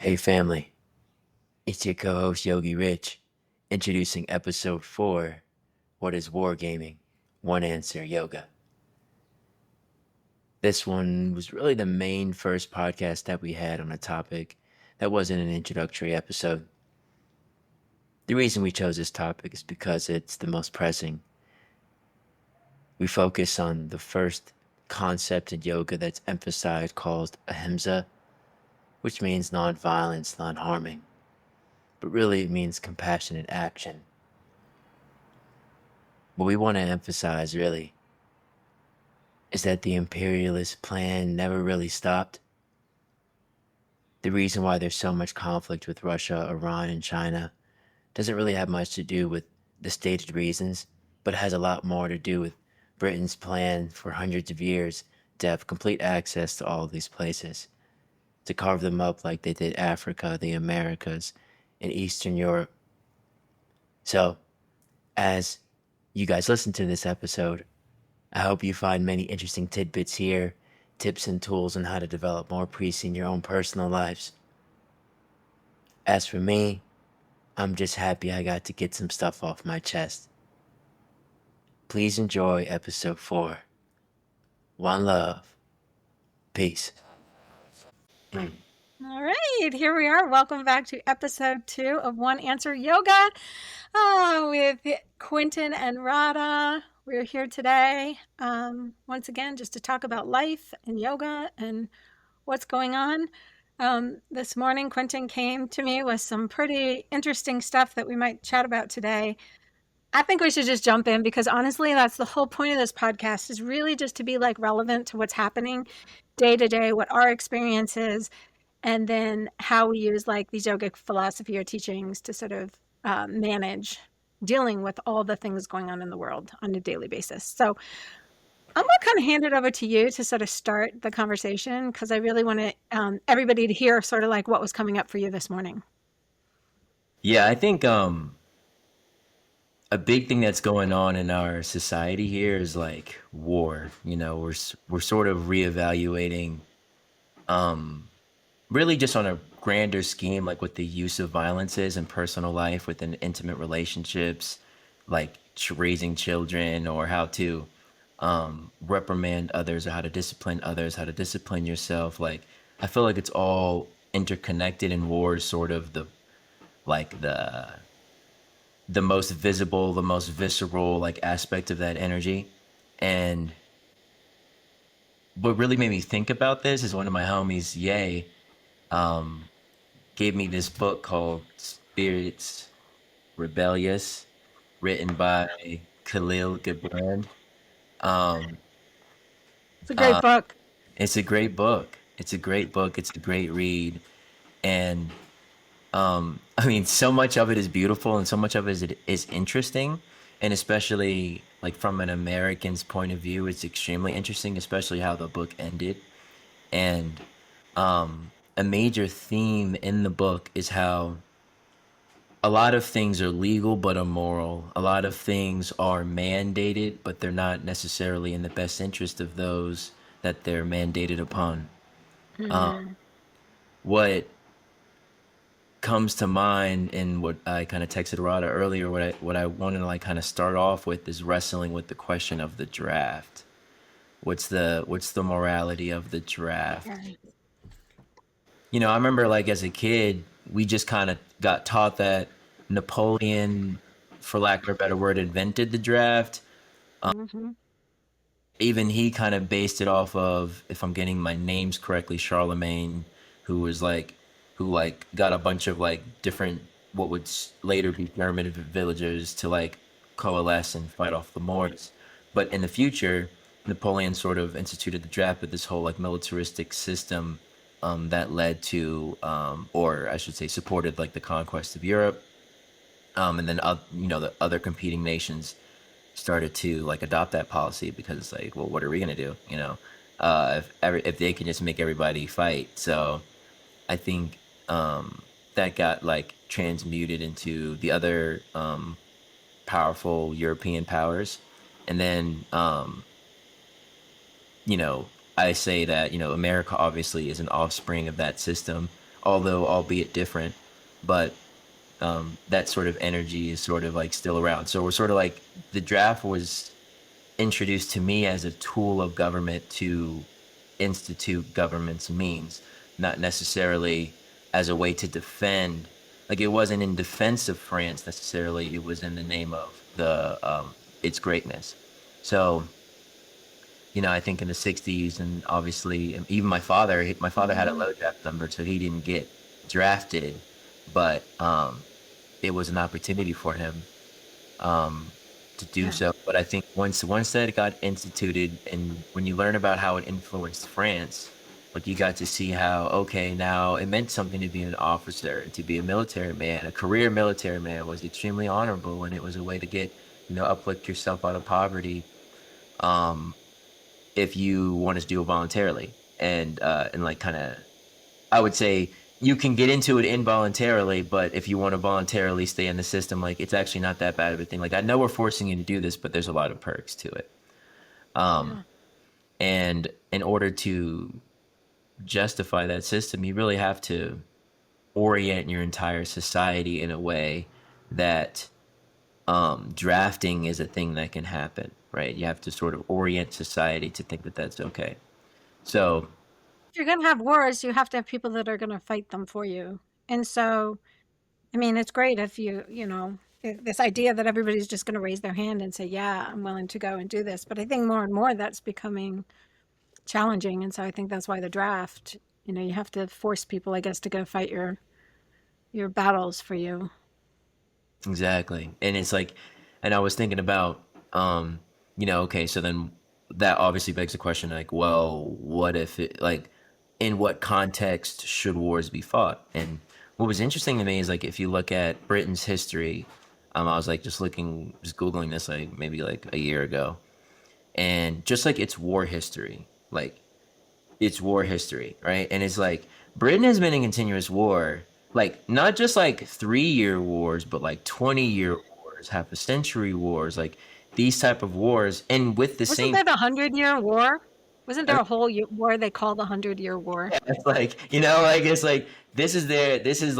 Hey family, it's your co-host Yogi Rich, introducing episode 4, What is Wargaming? OneAnswer Yoga. This one was really the main first podcast that we had on a topic that wasn't an introductory episode. The reason we chose this topic is because it's the most pressing. We focus on the first concept in yoga that's emphasized called Ahimsa, which means non-violence, non-harming, but really it means compassionate action. What we want to emphasize, really, is that the imperialist plan never really stopped. The reason why there's so much conflict with Russia, Iran, and China doesn't really have much to do with the stated reasons, but has a lot more to do with Britain's plan for hundreds of years to have complete access to all of these places, to carve them up like they did Africa, the Americas, and Eastern Europe. So, as you guys listen to this episode, I hope you find many interesting tidbits here, tips and tools on how to develop more peace in your own personal lives. As for me, I'm just happy I got to get some stuff off my chest. Please enjoy episode 4. One love. Peace. All right, here we are. Welcome back to episode 2 of OneAnswer Yoga with Quentin and Radha. We're here today once again just to talk about life and yoga and what's going on. This morning, Quentin came to me with some pretty interesting stuff that we might chat about today. I think we should just jump in because honestly, that's the whole point of this podcast, is really just to be like relevant to what's happening day to day, what our experience is, and then how we use like these yogic philosophy or teachings to sort of manage dealing with all the things going on in the world on a daily basis. So I'm going to kind of hand it over to you to sort of start the conversation, because I really want to everybody to hear sort of like what was coming up for you this morning. Yeah, I think a big thing that's going on in our society here is like war. You know, we're sort of reevaluating really just on a grander scheme, like what the use of violence is in personal life, within intimate relationships, like raising children, or how to reprimand others, or how to discipline others, how to discipline yourself. Like, I feel like it's all interconnected, and war is sort of like the most visible, the most visceral like aspect of that energy. And what really made me think about this is one of my homies, Ye, gave me this book called Spirits Rebellious, written by Khalil Gibran. Um, It's a great book. it's a great book. It's a great book. It's a great read. And I mean, so much of it is beautiful and so much of it is interesting. And especially like from an American's point of view, it's extremely interesting, especially how the book ended. And a major theme in the book is how a lot of things are legal but immoral. A lot of things are mandated, but they're not necessarily in the best interest of those that they're mandated upon. Mm-hmm. What comes to mind, and what I kind of texted Rada earlier, what I wanted to like kind of start off with is wrestling with the question of the draft. What's the morality of the draft? You know, I remember like as a kid, we just kind of got taught that Napoleon, for lack of a better word, invented the draft. Mm-hmm. Even he kind of based it off of, if I'm getting my names correctly, Charlemagne, who was like, who like got a bunch of like different what would later be German villagers to like coalesce and fight off the Moors. But in the future, Napoleon sort of instituted the draft with this whole like militaristic system that led to, or I should say, supported like the conquest of Europe, and then you know the other competing nations started to like adopt that policy because it's like, well, what are we gonna do? You know, if they can just make everybody fight. So I think that got like transmuted into the other powerful European powers, and then you know, I say that, you know, America obviously is an offspring of that system. although albeit different. But that sort of energy is sort of like still around. So we're sort of like the draft was introduced to me as a tool of government to institute government's means, not necessarily as a way to defend. Like it wasn't in defense of France necessarily. It was in the name of the its greatness. So I think in the '60s, and obviously even my father had a Mm-hmm. low draft number, so he didn't get drafted, but it was an opportunity for him to do Yeah. so. But I think once that got instituted, and when you learn about how it influenced France, like you got to see how okay, now it meant something to be an officer, to be a military man, a career military man was extremely honorable, and it was a way to get uplift yourself out of poverty. If you want to do it voluntarily, and like kind of, I would say you can get into it involuntarily, but if you want to voluntarily stay in the system, like it's actually not that bad of a thing. Like I know we're forcing you to do this, but there's a lot of perks to it. Yeah. And in order to justify that system, you really have to orient your entire society in a way that drafting is a thing that can happen, right? You have to sort of orient society to think that that's okay. So If you're going to have wars, you have to have people that are going to fight them for you. And so, I mean, it's great if this idea that everybody's just going to raise their hand and say, yeah, I'm willing to go and do this. But I think more and more that's becoming challenging. And so I think that's why the draft, you have to force people, I guess, to go fight your battles for you. exactly. And it's like, and I was thinking about, okay, so then that obviously begs the question, like, well, what if it, like, in what context should wars be fought? And what was interesting to me is, like, if you look at Britain's history, I was like, just Googling this, like, maybe like a year ago, and just like its war history, like, it's war history, right? And it's like Britain has been in continuous war, like not just like 3 year wars, but like 20-year wars, half a century wars, like these type of wars, and with the Wasn't same. that the 100-Year War? Wasn't I there mean, a whole war they call the 100-Year War? yeah, it's like like it's like this is their, this is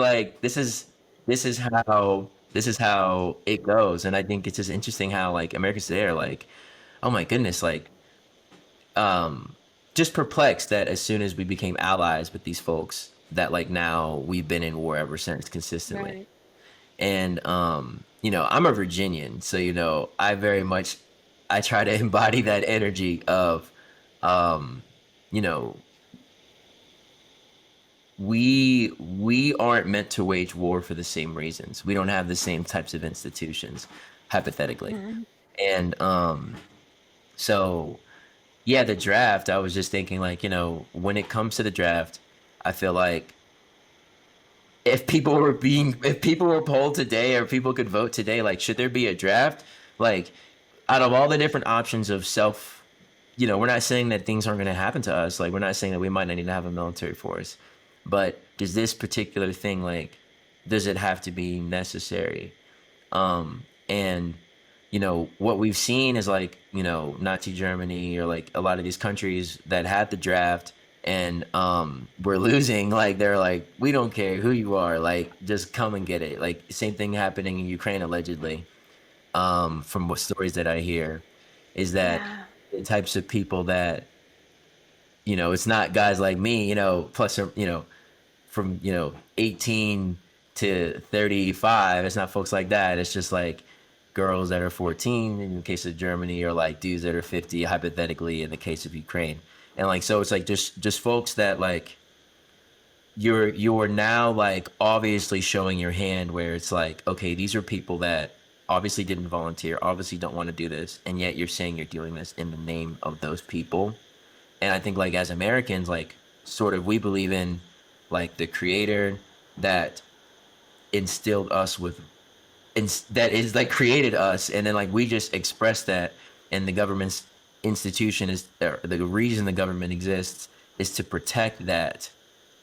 how it goes, and I think it's just interesting how like Americans today are like, oh my goodness, like just perplexed that as soon as we became allies with these folks, that like now we've been in war ever since consistently. Right. And I'm a Virginian, so I very much, I try to embody that energy of you know we aren't meant to wage war for the same reasons. We don't have the same types of institutions, hypothetically. Mhm. And so yeah, the draft, I was just thinking like, when it comes to the draft, I feel like if people were polled today, or people could vote today, like should there be a draft? Like out of all the different options of self, we're not saying that things aren't going to happen to us. Like we're not saying that we might not need to have a military force. But does this particular thing, like, does it have to be necessary? And what we've seen is like, Nazi Germany, or like a lot of these countries that had the draft, and we're losing, like they're like, we don't care who you are, like just come and get it. Like same thing happening in Ukraine allegedly. From what stories that I hear, is that Yeah. the types of people that, it's not guys like me, plus from 18 to 35. It's not folks like that. It's just like girls that are 14 in the case of Germany, or like dudes that are 50 hypothetically in the case of Ukraine. And like, so it's like just folks that like you're now like obviously showing your hand, where it's like, okay, these are people that obviously didn't volunteer, obviously don't want to do this, and yet you're saying you're doing this in the name of those people. And I think like as Americans, like sort of we believe in like the creator that instilled us with, that is like created us, and then like we just express that, and the government's institution is, or the reason the government exists is to protect that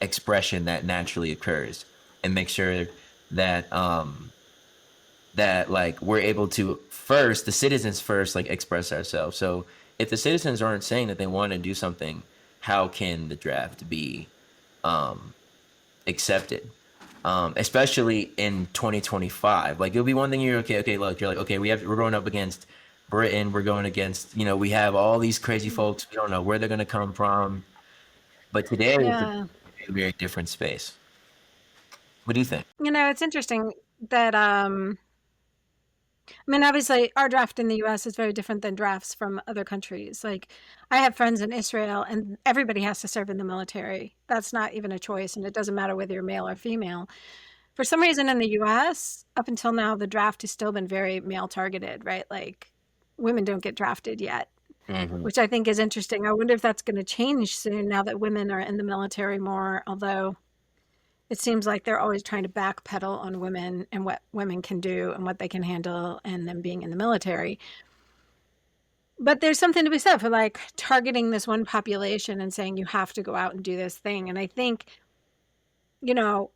expression that naturally occurs, and make sure that that like we're able to first, the citizens first, like express ourselves. So if the citizens aren't saying that they want to do something, how can the draft be accepted. Especially in 2025. Like it'll be one thing you're okay, look, you're like, okay, we're going up against Britain, we're going against, we have all these crazy folks, we don't know where they're gonna come from. But today it's Yeah. a very different space. What do you think? It's interesting that I mean, obviously, our draft in the US is very different than drafts from other countries. Like, I have friends in Israel, and everybody has to serve in the military. That's not even a choice, and it doesn't matter whether you're male or female. For some reason in the US, up until now, the draft has still been very male targeted, right? Like, women don't get drafted yet, Hmm. which I think is interesting. I wonder if that's going to change soon now that women are in the military more, although it seems like they're always trying to backpedal on women and what women can do and what they can handle and them being in the military. But there's something to be said for like targeting this one population and saying you have to go out and do this thing. And I think, you know,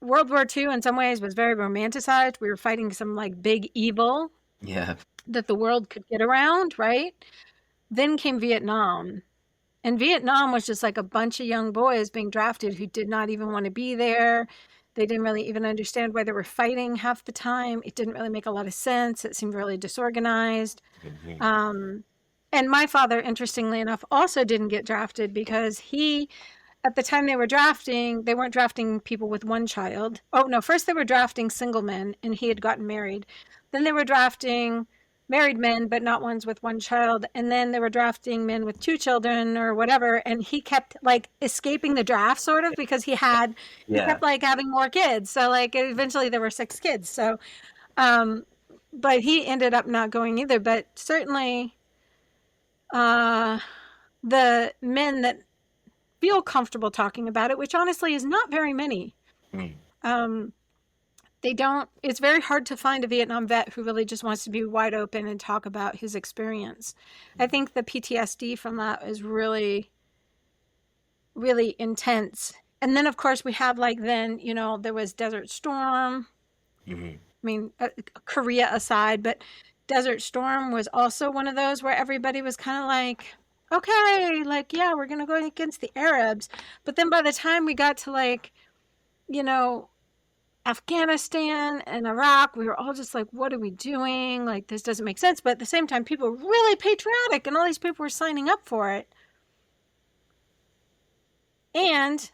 World War II in some ways was very romanticized. We were fighting some like big evil Yeah. that the world could get around, right? Then came Vietnam. And Vietnam was just like a bunch of young boys being drafted who did not even want to be there. They didn't really even understand why they were fighting half the time. It didn't really make a lot of sense. It seemed really disorganized. Hmm. Um, and my father, interestingly enough, also didn't get drafted because he, at the time they were drafting, they weren't drafting people with one child. Oh, no, first they were drafting single men, and he had gotten married. Then they were drafting married men, but not ones with one child. And then they were drafting men with two children or whatever. And he kept like escaping the draft sort of because he Yeah. kept like having more kids. So like eventually there were six kids. So, um, but he ended up not going either. But certainly, uh, the men that feel comfortable talking about it, which honestly is not very many. Mm. Um, they don't, it's very hard to find a Vietnam vet who really just wants to be wide open and talk about his experience. I think the PTSD from that is really, really intense. And then, of course, we have like then, there was Desert Storm. Hmm. I mean, Korea aside, but Desert Storm was also one of those where everybody was kind of like, okay, like, yeah, we're going to go against the Arabs. But then by the time we got to like, you know, Afghanistan and Iraq, we were all just like, what are we doing? Like, this doesn't make sense. But at the same time, people were really patriotic and all these people were signing up for it. And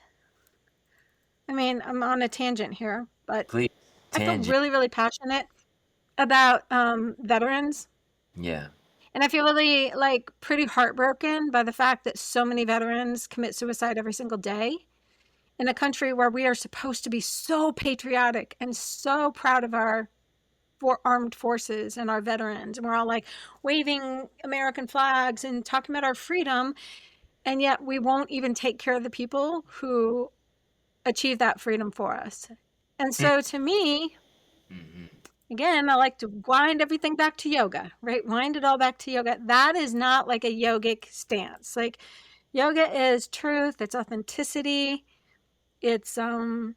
I mean, I'm on a tangent here, but Please. I feel Tangent. really, really passionate about veterans. Yeah. And I feel really like pretty heartbroken by the fact that so many veterans commit suicide every single day in a country where we are supposed to be so patriotic and so proud of our armed forces and our veterans. And we're all like waving American flags and talking about our freedom. And yet we won't even take care of the people who achieve that freedom for us. And so to me, Mm-hmm. again, I like to wind everything back to yoga, right? Wind it all back to yoga. That is not like a yogic stance. Like yoga is truth, it's authenticity, it's and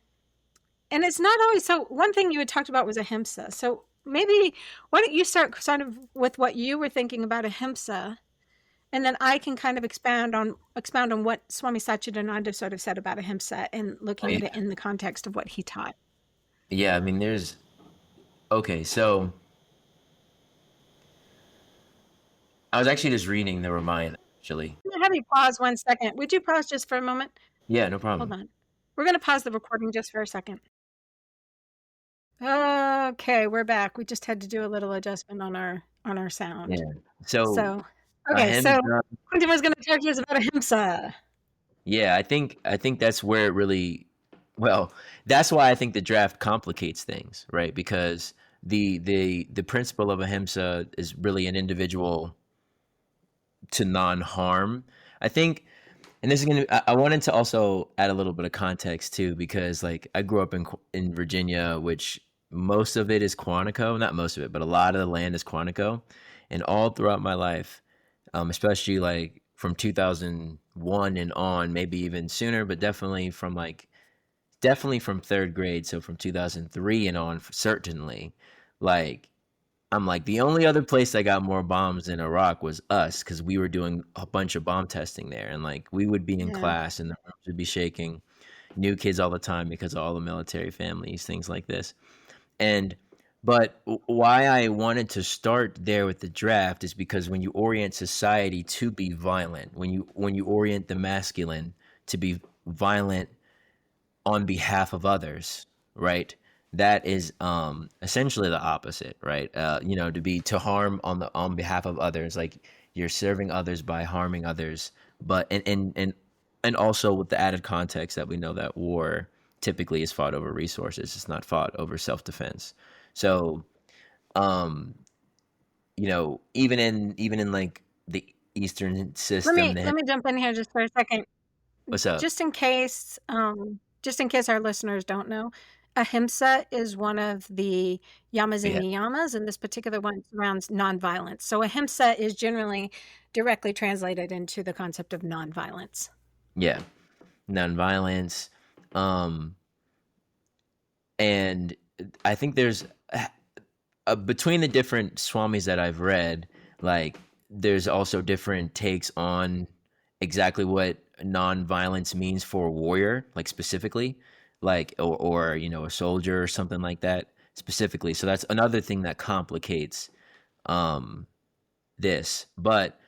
it's not always so one thing you had talked about was ahimsa. So maybe why don't you start sort of with what you were thinking about ahimsa, and then I can kind of expound on what Swami Satchidananda sort of said about ahimsa and Oh, looking yeah. at it in the context of what he taught. Yeah. I mean, there's okay. So I was actually just reading the Ramayana. Actually, I'm gonna have you pause 1 second. Would you pause just for a moment? yeah, no Hold problem. on. We're going to pause the recording just for a second. Okay, we're back. We just had to do a little adjustment on our sound. Yeah. So So, a okay, hymn. so Quentin was going to talk to us about ahimsa. Yeah, I think that's where it really well, that's why I think the draft complicates things, right? Because the principle of ahimsa is really an individual to non-harm. I think, and this is gonna. I wanted to also add a little bit of context too, because like I grew up in Virginia, which most of it is Quantico. Not most of it, but a lot of the land is Quantico, and all throughout my life, especially like from 2001 and on, maybe even sooner, but definitely from third grade, so from 2003 and on, certainly, like I'm like, the only other place that got more bombs in Iraq was us because we were doing a bunch of bomb testing there. And like, we would be in Yeah. class and the rooms would be shaking. new kids all the time because of all the military families, things like this. And but why I wanted to start there with the draft is because when you orient society to be violent, when you orient the masculine to be violent on behalf of others, right? That is essentially the opposite, right? To harm on behalf of others, like you're serving others by harming others, but and also with the added context that we know that war typically is fought over resources. It's not fought over self-defense. So, um, even in like the Eastern Let system, me let me jump in here just for a second. what's up? Just in case our listeners don't know, Ahimsa is one of the yamas and Yeah, niyamas, and this particular one surrounds nonviolence. So Ahimsa is generally directly translated into the concept of nonviolence. yeah, nonviolence, um, and I think there's between the different swamis that I've read, like there's also different takes on exactly what nonviolence means for a warrior, like specifically, like or a soldier or something like that specifically. So that's another thing that complicates um this. But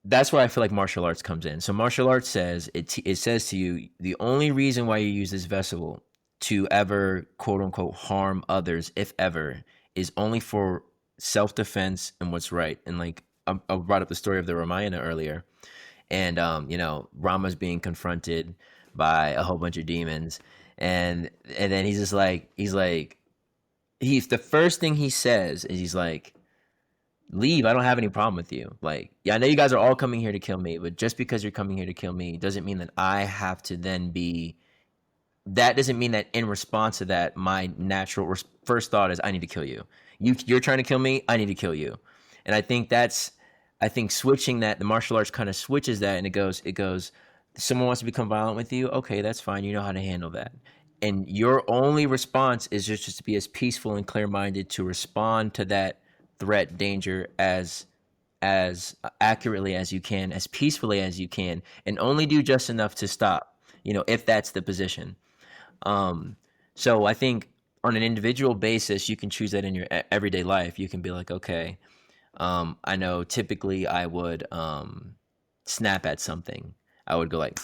that's where I feel like martial arts comes in. So martial arts says it says to you the only reason why you use this vessel to ever quote unquote harm others, if ever, is only for self defense and what's right. And like I brought up the story of the Ramayana earlier, and Rama's being confronted by a whole bunch of demons, and then he's the first thing he says is he's like, leave. I don't have any problem with you. Like, yeah, I know you guys are all coming here to kill me, but just because you're coming here to kill me doesn't mean that I have to then be. That doesn't mean that in response to that, my natural first thought is I need to kill you. You're trying to kill me. I need to kill you. And I think switching that, the martial arts kind of switches that, and it goes. Someone wants to become violent with you. Okay, that's fine. You know how to handle that. And your only response is just to be as peaceful and clear minded to respond to that threat, danger as accurately as you can, as peacefully as you can, and only do just enough to stop. If that's the position. So I think on an individual basis, you can choose that in your everyday life. You can be like, okay, I know typically I would snap at something. I would go like,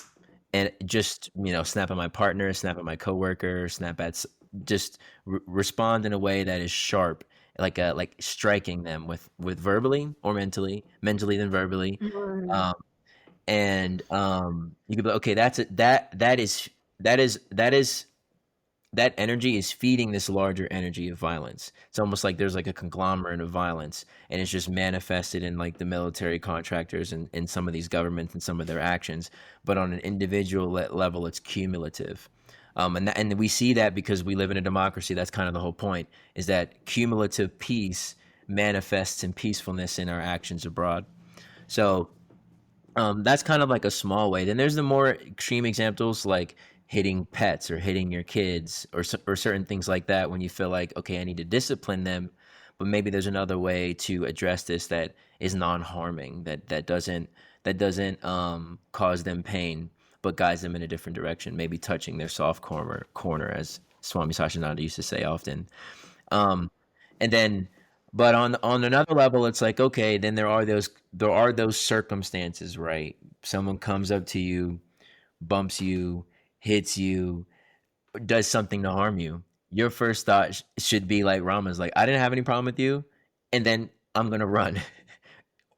and just snap at my partner, snap at my coworker, snap at just respond in a way that is sharp, like striking them with verbally or mentally than verbally. Mm. Um, and you could be like, okay, that's it. That is that energy is feeding this larger energy of violence. It's almost like there's like a conglomerate of violence, and it's just manifested in like the military contractors and some of these governments and some of their actions. But on an individual level, it's cumulative. And we see that because we live in a democracy. That's kind of the whole point, is that cumulative peace manifests in peacefulness in our actions abroad. So that's kind of like a small way. Then there's the more extreme examples, like hitting pets or hitting your kids or certain things like that, when you feel like, okay, I need to discipline them, but maybe there's another way to address this that is non-harming, that doesn't cause them pain, but guides them in a different direction, maybe touching their soft corner, as Swami Sachinanda used to say often. Um, and then, but on another level, it's like, okay, then there are those circumstances, right? Someone comes up to you, bumps you, hits you, does something to harm you. Your first thought should be like Rama's, like, I didn't have any problem with you, and then I'm gonna run,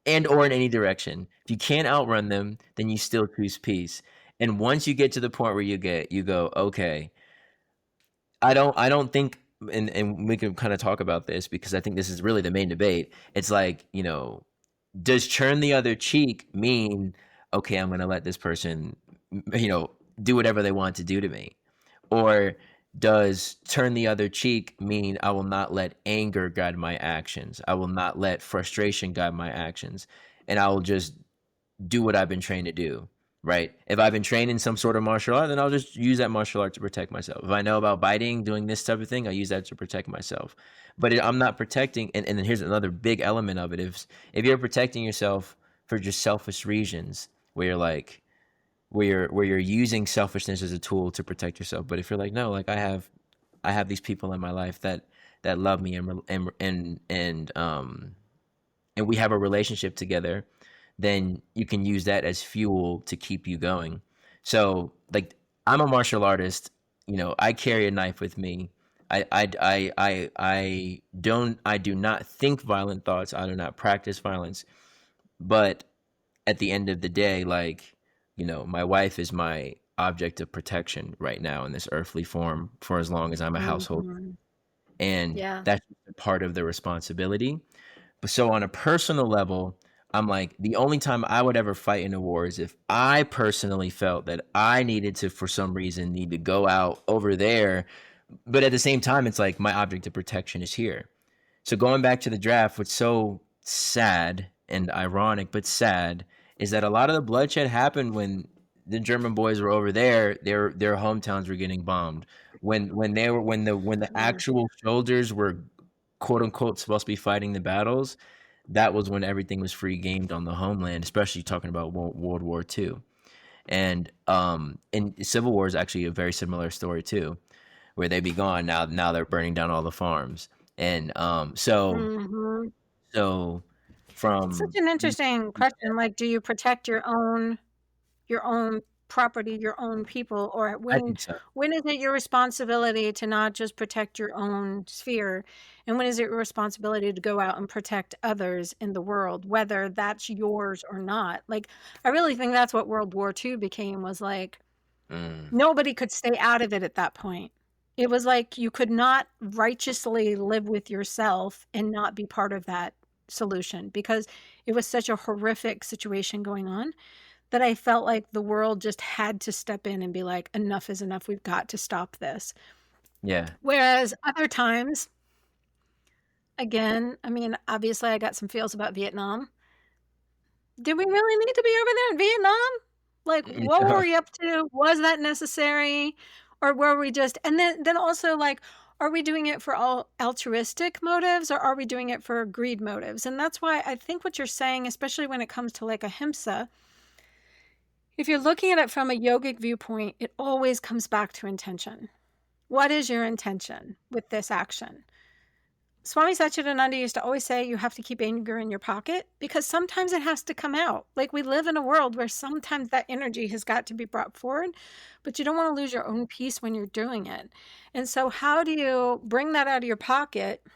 and or in any direction. If you can't outrun them, then you still choose peace. And once you get to the point where you go, okay, I don't think, and we can kind of talk about this because I think this is really the main debate. It's like, does turn the other cheek mean, okay, I'm going to let this person, you know, do whatever they want to do to me? Or does turn the other cheek mean I will not let anger guide my actions? I will not let frustration guide my actions. And I will just do what I've been trained to do, right? If I've been trained in some sort of martial art, then I'll just use that martial art to protect myself. If I know about biting, doing this type of thing, I use that to protect myself. But I'm not protecting, and then here's another big element of it. If you're protecting yourself for just selfish reasons, where you're like, where you're using selfishness as a tool to protect yourself. But if you're like, no, like I have these people in my life that love me and we have a relationship together, then you can use that as fuel to keep you going. So, like, I'm a martial artist. I carry a knife with me. I do not think violent thoughts. I do not practice violence. But at the end of the day, like, my wife is my object of protection right now in this earthly form for as long as I'm a household. Mhm. And Yeah. that's part of the responsibility. But so on a personal level, I'm like, the only time I would ever fight in a war is if I personally felt that I needed to, for some reason, need to go out over there. But at the same time, it's like my object of protection is here. So going back to the draft, what's so sad and ironic, but sad, is that a lot of the bloodshed happened when the German boys were over there. Their hometowns were getting bombed. When the Mm. actual soldiers were quote unquote supposed to be fighting the battles, that was when everything was free gamed on the homeland, especially talking about World War II. And Civil War is actually a very similar story too, where they be gone now they're burning down all the farms. And Mhm. so It's such from an interesting question. Like, do you protect your own property, your own people, or I think so. when is it your responsibility to not just protect your own sphere, and when is it your responsibility to go out and protect others in the world, whether that's yours or not? Like, I really think that's what World War II became, was like Mm, nobody could stay out of it at that point. It was like you could not righteously live with yourself and not be part of that solution, because it was such a horrific situation going on that I felt like the world just had to step in and be like, enough is enough. We've got to stop this. yeah. Whereas other times, again, I mean, obviously I got some feels about Vietnam. Did we really need to be over there in Vietnam? Like, what were we up to? Was that necessary? Or were we just, and then also like, are we doing it for all altruistic motives, or are we doing it for greed motives? And that's why I think what you're saying, especially when it comes to like Ahimsa, if you're looking at it from a yogic viewpoint, it always comes back to intention. What is your intention with this action? Swami Satchidananda used to always say you have to keep anger in your pocket, because sometimes it has to come out. Like, we live in a world where sometimes that energy has got to be brought forward, but you don't want to lose your own peace when you're doing it. And so how do you bring that out of your pocket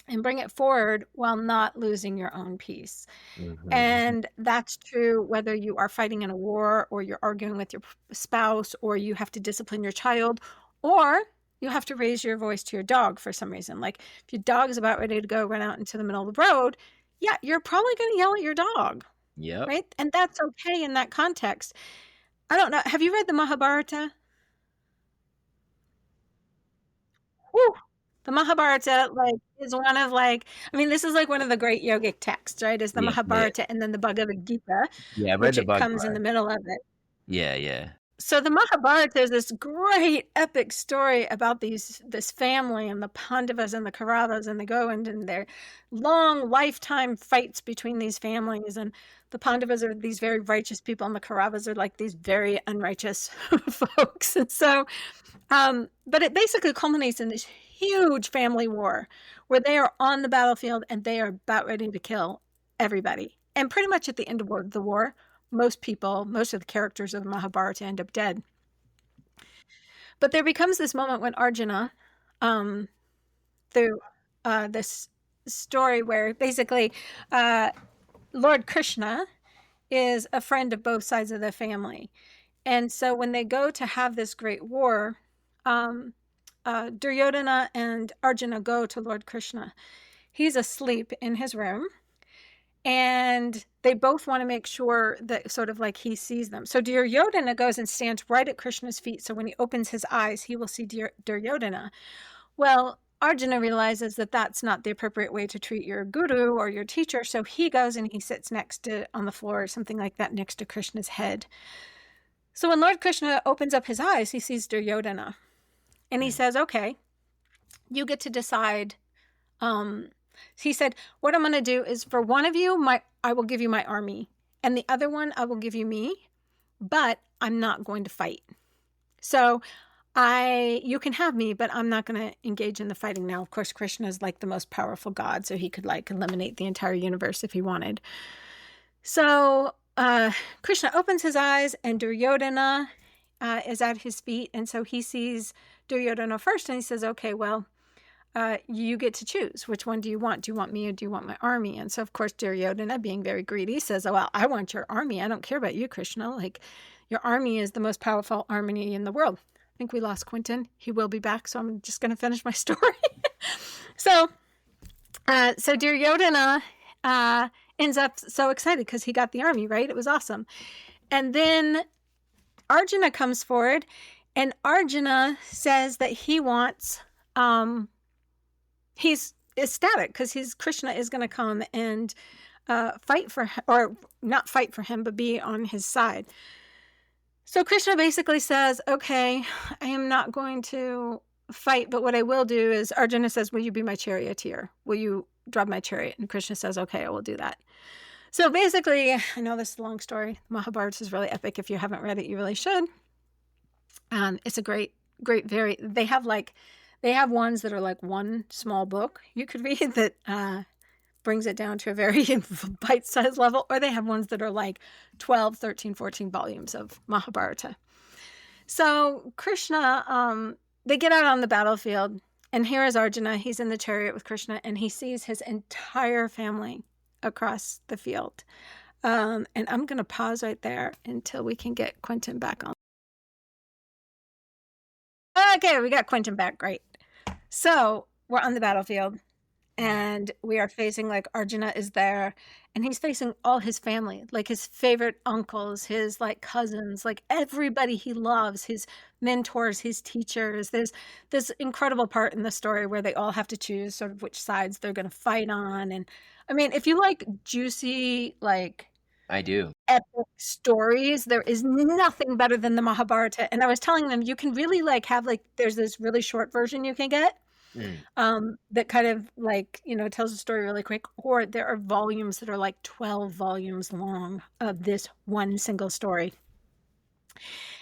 and bring it forward while not losing your own peace? Mhm. And that's true whether you are fighting in a war, or you're arguing with your spouse, or you have to discipline your child, or you have to raise your voice to your dog for some reason. Like, if your dog is about ready to go run out into the middle of the road, yeah, you're probably going to yell at your dog, Yep. right? And that's okay in that context. I don't know. Have you read the Mahabharata? Whew. The Mahabharata, like, is one of like, I mean, this is like one of the great yogic texts, right? Is the Yeah, yeah. Mahabharata and then the Bhagavad Gita, Yeah, I read which the it Bhagavad. comes in the middle of it. Yeah, yeah. So the Mahabharata is this great epic story about this family and the Pandavas and the Kauravas, and they go and their long lifetime fights between these families. And the Pandavas are these very righteous people, and the Kauravas are like these very unrighteous folks. And so, but it basically culminates in this huge family war where they are on the battlefield and they are about ready to kill everybody. And pretty much at the end of the war, most people, most of the characters of the Mahabharata end up dead. But there becomes this moment when Arjuna, um, through this story where basically Lord Krishna is a friend of both sides of the family. And so when they go to have this great war, um, Duryodhana and Arjuna go to Lord Krishna. He's asleep in his room, and they both want to make sure that sort of like he sees them. So Duryodhana goes and stands right at Krishna's feet. So when he opens his eyes, he will see Duryodhana. Well, Arjuna realizes that that's not the appropriate way to treat your guru or your teacher. So he goes and he sits next to, on the floor or something like that, next to Krishna's head. So when Lord Krishna opens up his eyes, he sees Duryodhana. And he Mm. says, okay, you get to decide. He said, what I'm going to do is, for one of you, I will give you my army, and the other one, I will give you me. but I'm not going to fight. So you can have me, but I'm not going to engage in the fighting. Now, of course, Krishna is like the most powerful god, so he could like eliminate the entire universe if he wanted. So Krishna opens his eyes, and Duryodhana is at his feet, and so he sees Duryodhana first, and he says, okay, well, you get to choose. Which one do you want? Do you want me or do you want my army? And so, of course, Duryodhana, being very greedy, says, oh, well, I want your army. I don't care about you, Krishna. Like, your army is the most powerful army in the world. I think we lost Quentin. He will be back, so I'm just going to finish my story. So Duryodhana ends up so excited because he got the army, right? It was awesome. And then Arjuna comes forward, and Arjuna says that he wants... he's ecstatic because Krishna is going to come and fight for him, or not fight for him, but be on his side. So Krishna basically says, okay, I am not going to fight, but what I will do is, Arjuna says, will you be my charioteer? Will you drive my chariot? And Krishna says, okay, I will do that. So basically, I know this is a long story. Mahabharata is really epic. If you haven't read it, you really should. It's a great, they have ones that are like one small book you could read that brings it down to a very bite-sized level, or they have ones that are like 12, 13, 14 volumes of Mahabharata. So Krishna, they get out on the battlefield, and here is Arjuna. He's in the chariot with Krishna, and he sees his entire family across the field. And I'm going to pause right there until we can get Quentin back on. Okay, we got Quentin back. Great. So we're on the battlefield, and we are facing, like, Arjuna is there, and he's facing all his family, like his favorite uncles, his like cousins, like everybody he loves, his mentors, his teachers. There's this incredible part in the story where they all have to choose sort of which sides they're going to fight on. And I mean, if you like juicy, like, I do. epic stories, there is nothing better than the Mahabharata. And I was telling them, you can really like have, like, there's this really short version you can get that kind of like, tells the story really quick, or there are volumes that are like 12 volumes long of this one single story.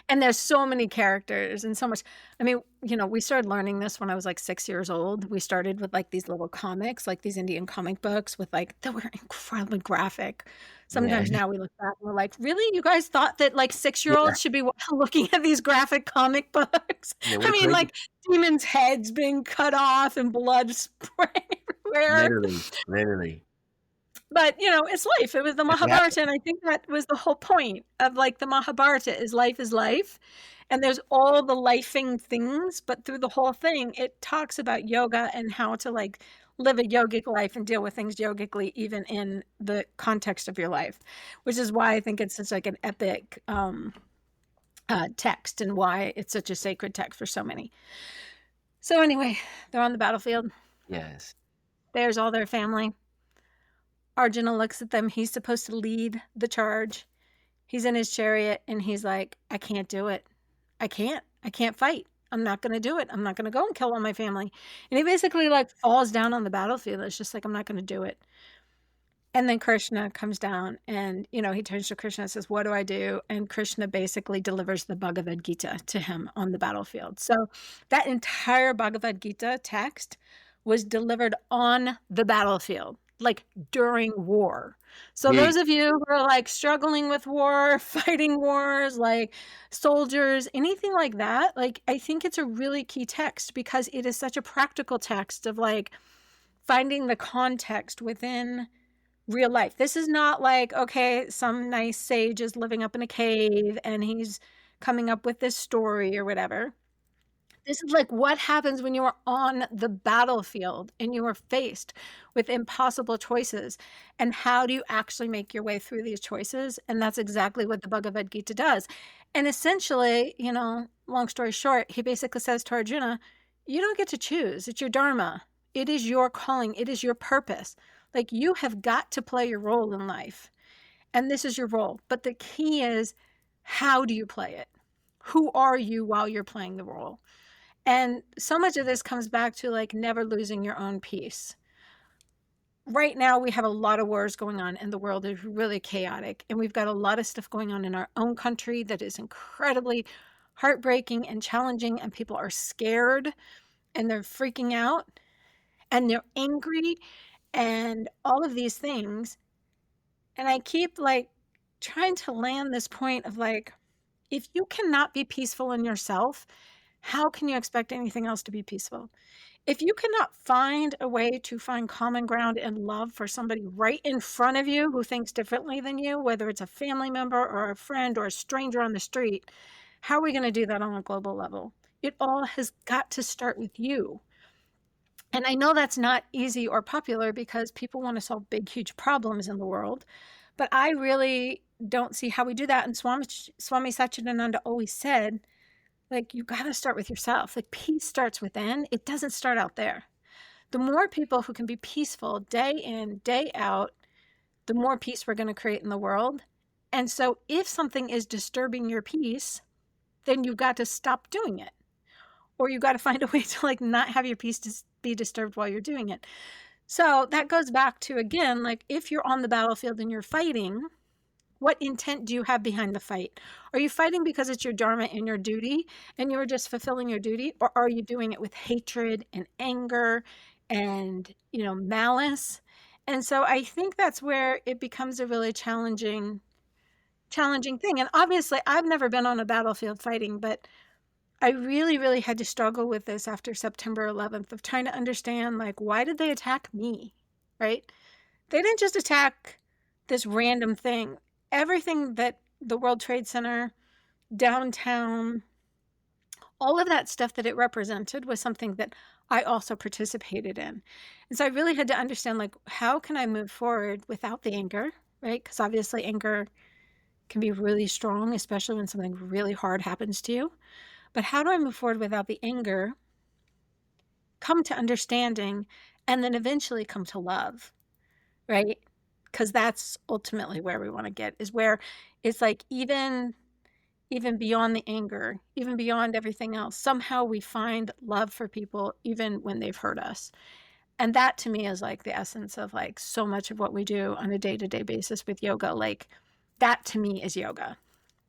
And there's so many characters and so much. I mean, we started learning this when I was like 6 years old. We started with like these little comics, like these Indian comic books with like, that were incredibly graphic. Sometimes now we look back and we're like, really? You guys thought that like 6-year-olds should be looking at these graphic comic books? Yeah, I mean, like demons' heads being cut off and blood spraying everywhere. Literally. But, it's life. It was the Mahabharata, and I think that was the whole point of, like, the Mahabharata is life, and there's all the lifing things, but through the whole thing, it talks about yoga and how to, like, live a yogic life and deal with things yogically, even in the context of your life, which is why I think it's such, like, an epic text, and why it's such a sacred text for so many. So anyway, they're on the battlefield. Yes. There's all their family. Arjuna looks at them. He's supposed to lead the charge. He's in his chariot, and he's like, I can't do it. I can't fight. I'm not going to do it. I'm not going to go and kill all my family. And he basically like falls down on the battlefield. It's just like, I'm not going to do it. And then Krishna comes down, and, he turns to Krishna and says, what do I do? And Krishna basically delivers the Bhagavad Gita to him on the battlefield. So that entire Bhagavad Gita text was delivered on the battlefield, like during war. So those of you who are like struggling with war, fighting wars, like soldiers, anything like that, like, I think it's a really key text because it is such a practical text of like finding the context within real life. This is not like, okay, some nice sage is living up in a cave and he's coming up with this story or whatever. This is like what happens when you are on the battlefield and you are faced with impossible choices, and how do you actually make your way through these choices? And that's exactly what the Bhagavad Gita does. And essentially, long story short, he basically says to Arjuna, you don't get to choose. It's your Dharma. It is your calling. It is your purpose. Like, you have got to play your role in life. And this is your role. But the key is, how do you play it? Who are you while you're playing the role? And so much of this comes back to like never losing your own peace. right now we have a lot of wars going on and the world is really chaotic, and we've got a lot of stuff going on in our own country that is incredibly heartbreaking and challenging, and people are scared and they're freaking out and they're angry and all of these things. And I keep like trying to land this point of like, if you cannot be peaceful in yourself, how can you expect anything else to be peaceful? If you cannot find a way to find common ground and love for somebody right in front of you who thinks differently than you, whether it's a family member or a friend or a stranger on the street, how are we going to do that on a global level? It all has got to start with you. And I know that's not easy or popular because people want to solve big, huge problems in the world. But I really don't see how we do that. And Swami Satchidananda always said, like, you got to start with yourself. Like, peace starts within, it doesn't start out there. The more people who can be peaceful day in, day out, the more peace we're going to create in the world. And so if something is disturbing your peace, then you've got to stop doing it. Or you got to find a way to like not have your peace be disturbed while you're doing it. So that goes back to, again, like if you're on the battlefield and you're fighting, what intent do you have behind the fight? Are you fighting because it's your dharma and your duty and you're just fulfilling your duty? Or are you doing it with hatred and anger and, malice? And so I think that's where it becomes a really challenging thing. And obviously I've never been on a battlefield fighting, but I really, really had to struggle with this after September 11th of trying to understand, like, why did they attack me, right? They didn't just attack this random thing. Everything that the World Trade Center, downtown, all of that stuff that it represented was something that I also participated in. And so I really had to understand, like, how can I move forward without the anger, right? Because obviously anger can be really strong, especially when something really hard happens to you. But how do I move forward without the anger, come to understanding, and then eventually come to love, right? Because that's ultimately where we want to get, is where it's like even beyond the anger, even beyond everything else, somehow we find love for people even when they've hurt us. And that to me is like the essence of like so much of what we do on a day-to-day basis with yoga. Like that to me is yoga.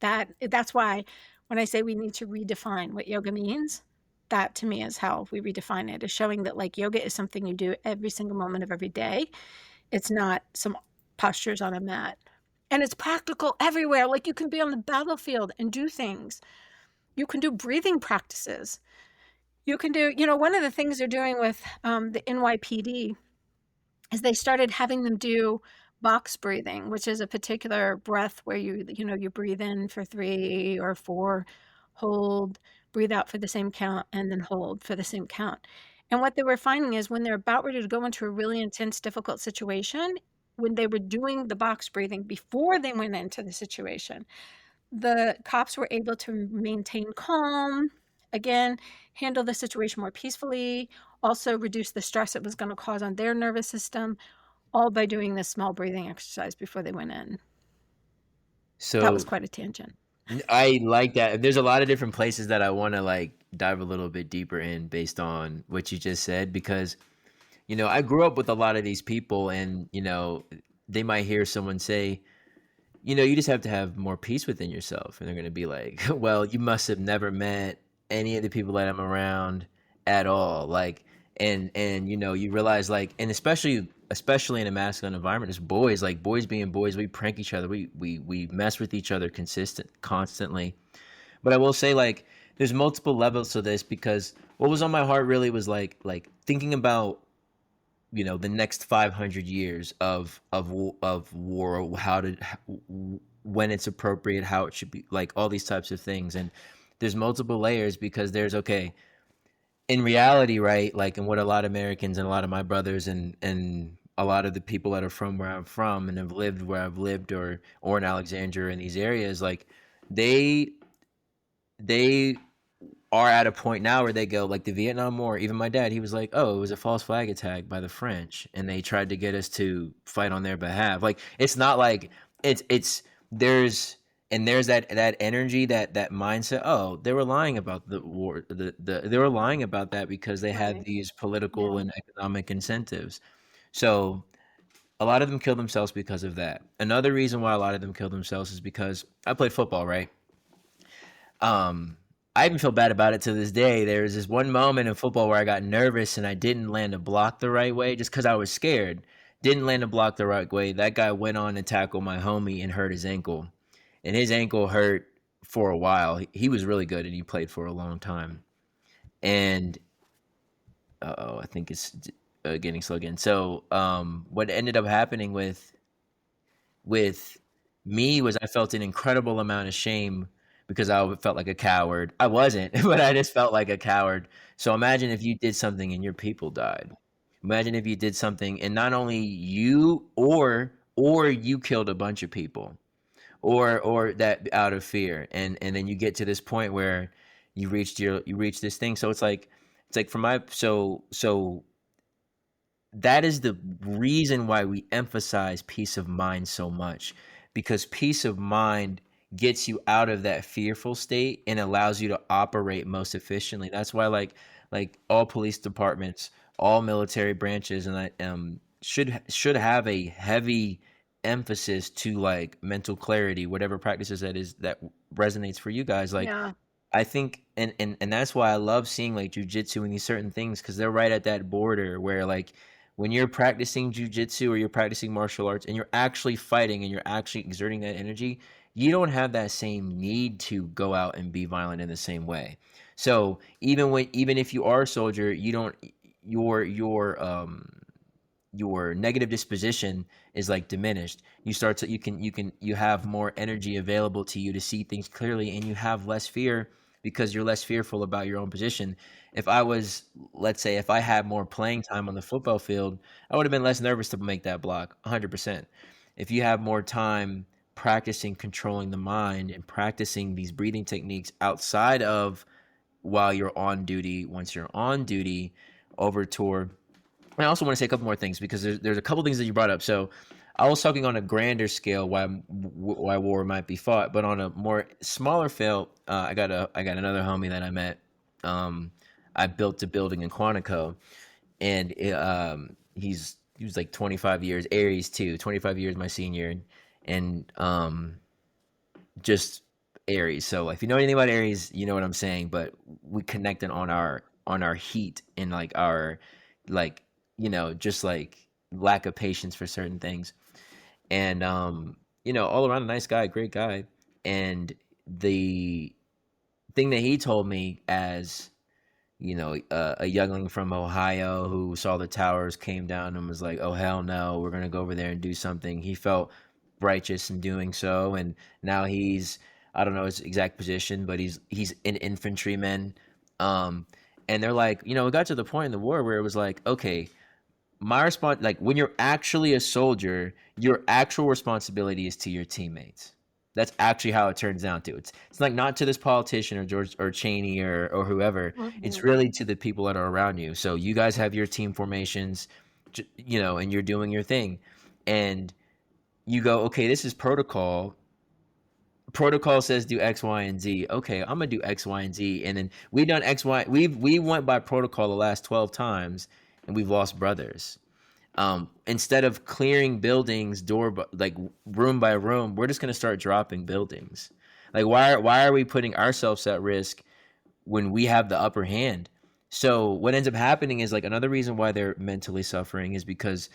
That's why when I say we need to redefine what yoga means, that to me is how we redefine it, is showing that like yoga is something you do every single moment of every day. It's not some postures on a mat. And it's practical everywhere. Like you can be on the battlefield and do things. You can do breathing practices. You can do, one of the things they're doing with the NYPD is they started having them do box breathing, which is a particular breath where you breathe in for 3 or 4, hold, breathe out for the same count, and then hold for the same count. And what they were finding is when they're about ready to go into a really intense, difficult situation, when they were doing the box breathing before they went into the situation, the cops were able to maintain calm, again, handle the situation more peacefully, also reduce the stress it was going to cause on their nervous system, all by doing this small breathing exercise before they went in. That was So quite a tangent. I like that. There's a lot of different places that I want to like dive a little bit deeper in based on what you just said because I grew up with a lot of these people and they might hear someone say, you just have to have more peace within yourself. And they're going to be like, well, you must have never met any of the people that I'm around at all. Like, and you realize like, and especially in a masculine environment, as boys, like boys being boys, we prank each other. We mess with each other constantly. But I will say like, there's multiple levels to this because what was on my heart really was like thinking about the next 500 years of war, when it's appropriate, how it should be, like all these types of things. And there's multiple layers because there's in reality, right, like, and what a lot of Americans and a lot of my brothers and a lot of the people that are from where I'm from and have lived where I've lived or in Alexandria in these areas, like they are at a point now where they go like the Vietnam War. Even my dad, he was like, "Oh, it was a false flag attack by the French, and they tried to get us to fight on their behalf." Like it's not like it's there's that energy, that mindset. Oh, they were lying about the war. They were lying about that because they had Right. these Yeah. political and economic incentives. So A lot of them kill themselves because of that. Another reason why a lot of them kill themselves is because I played football, right? Um, I even feel bad about it to this day. There was this one moment in football where I got nervous and I didn't land a block the right way just because I was scared. Didn't land a block the right way. That guy went on to tackle my homie and hurt his ankle. And his ankle hurt for a while. He was really good and he played for a long time. And I think it's getting slow again. So what ended up happening with me was I felt an incredible amount of shame because I felt like a coward. I wasn't, but I just felt like a coward. So imagine if you did something and your people died. Imagine if you did something and not only you or you killed a bunch of people or that out of fear and then you get to this point where you reach this thing. So it's like for my so that is the reason why we emphasize peace of mind so much, because peace of mind gets you out of that fearful state and allows you to operate most efficiently. That's why like all police departments, all military branches and I should have a heavy emphasis to like mental clarity, whatever practices that is that resonates for you guys. Like Yeah. I think and that's why I love seeing like jujitsu and these certain things because they're right at that border where like when you're practicing jujitsu or you're practicing martial arts and you're actually fighting and you're actually exerting that energy, you don't have that same need to go out and be violent in the same way. So even if you are a soldier, you don't your negative disposition is like diminished. You start to you have more energy available to you to see things clearly and you have less fear because you're less fearful about your own position. If I was, let's say, if I had more playing time on the football field, I would have been less nervous to make that block 100%. If you have more time practicing controlling the mind and practicing these breathing techniques outside of while you're on duty, once you're on duty over tour, I also want to say a couple more things because there's a couple things that you brought up. So I was talking on a grander scale why war might be fought, but on a more smaller scale, I got another homie that I met. I built a building in Quantico, and he was like 25 years Aries too, 25 years my senior, and just Aries. So like, if you know anything about Aries, you know what I'm saying. But we connected on our heat and like our like just like lack of patience for certain things. And all around a nice guy, great guy. And the thing that he told me as a youngling from Ohio who saw the towers came down and was like, oh hell no, we're gonna go over there and do something. He felt righteous in doing so, and now he's, I don't know his exact position, but he's an infantryman. And they're like, it got to the point in the war where it was like, okay, my response, like when you're actually a soldier, your actual responsibility is to your teammates. That's actually how it turns down to. It's like not to this politician or George or Cheney or whoever. It's Mhm. really to the people that are around you. So you guys have your team formations, and you're doing your thing, and you go, okay, this is protocol. Protocol says do X, Y, and Z. Okay, I'm gonna do X, Y, and Z, and then we done X, Y. We went by protocol the last 12 times, and we've lost brothers. Instead of clearing buildings like room by room, we're just gonna start dropping buildings. Like why are we putting ourselves at risk when we have the upper hand? So what ends up happening is like another reason why they're mentally suffering is because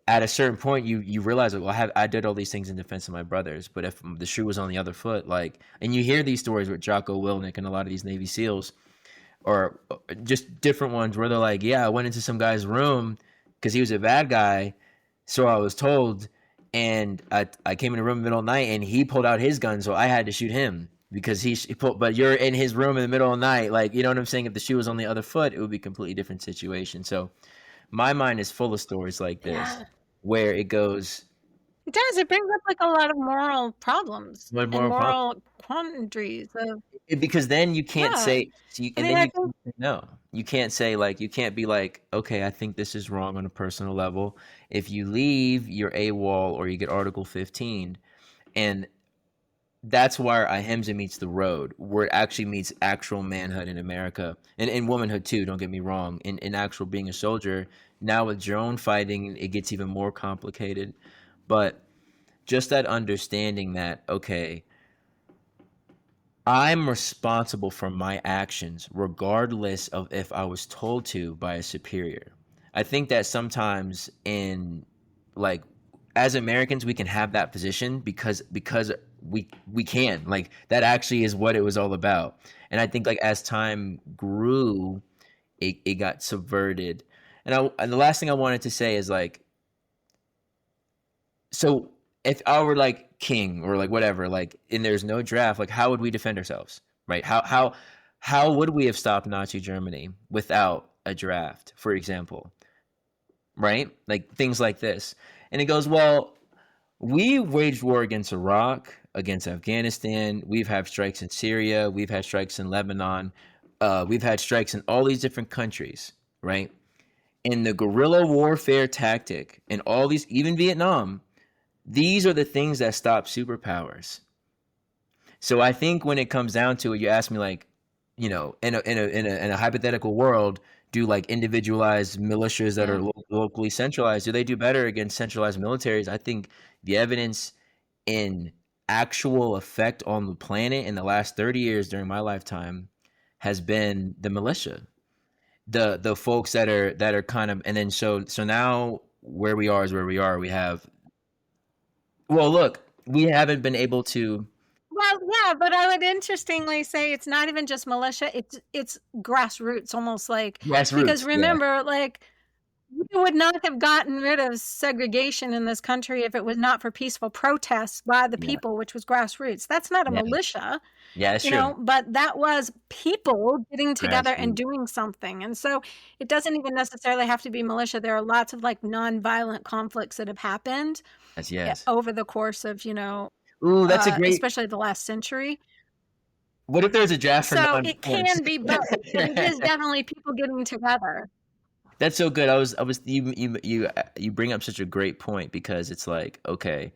at a certain point you realize like, well, I did all these things in defense of my brothers, but if the shoe was on the other foot, like, and you hear these stories with Jocko Willink and a lot of these Navy SEALs or just different ones where they're like, yeah, I went into some guy's room because he was a bad guy, so I was told, and I came in the room in the middle of the night and he pulled out his gun, so I had to shoot him because he pulled. But you're in his room in the middle of the night, like, you know what I'm saying? If the shoe was on the other foot, it would be a completely different situation. So my mind is full of stories like this Yeah. where it goes, It does. It brings up like a lot of moral problems what and more problem? moral quandaries of, Because then you can't yeah. say, I and mean, then I you think, can't say no. You can't say like, you can't be like, okay, I think this is wrong on a personal level. If you leave, you're AWOL or you get Article 15, and that's where Ahimsa meets the road, where it actually meets actual manhood in America and womanhood too. Don't get me wrong. In actual being a soldier, now with drone fighting, it gets even more complicated. But just that understanding that, okay, I'm responsible for my actions, regardless of if I was told to by a superior. I think that sometimes in like as Americans we can have that position because we can. Like that actually is what it was all about. And I think like as time grew, it got subverted. And the last thing I wanted to say is like, so if I were like king or like whatever, like, and there's no draft, like how would we defend ourselves, right? How would we have stopped Nazi Germany without a draft, for example, right? Like things like this, and it goes, well, we waged war against Iraq, against Afghanistan. We've had strikes in Syria. We've had strikes in Lebanon. We've had strikes in all these different countries, right? And the guerrilla warfare tactic and all these, even Vietnam, these are the things that stop superpowers. So I think when it comes down to it, you ask me like, you know, in a hypothetical world, do like individualized militias that are locally centralized, do they do better against centralized militaries? I think the evidence in actual effect on the planet in the last 30 years during my lifetime has been the militia. The folks that are kind of, and then so now where we are is where we are. We have, well, look, we haven't been able to. Well, yeah, but I would interestingly say it's not even just militia, it's grassroots, almost like, because Grassroots, yeah, remember, like, we would not have gotten rid of segregation in this country if it was not for peaceful protests by the yeah, people, which was grassroots. That's not a yeah, militia, yeah. That's true. but that was people getting together and Grassroots, doing something. And so it doesn't even necessarily have to be militia. There are lots of like nonviolent conflicts that have happened that's yes. over the course of, Ooh, that's a great. especially the last century. What if there's a draft for So it non-violence? can be both, but it is definitely people getting together. That's so good. You bring up such a great point because it's like, okay,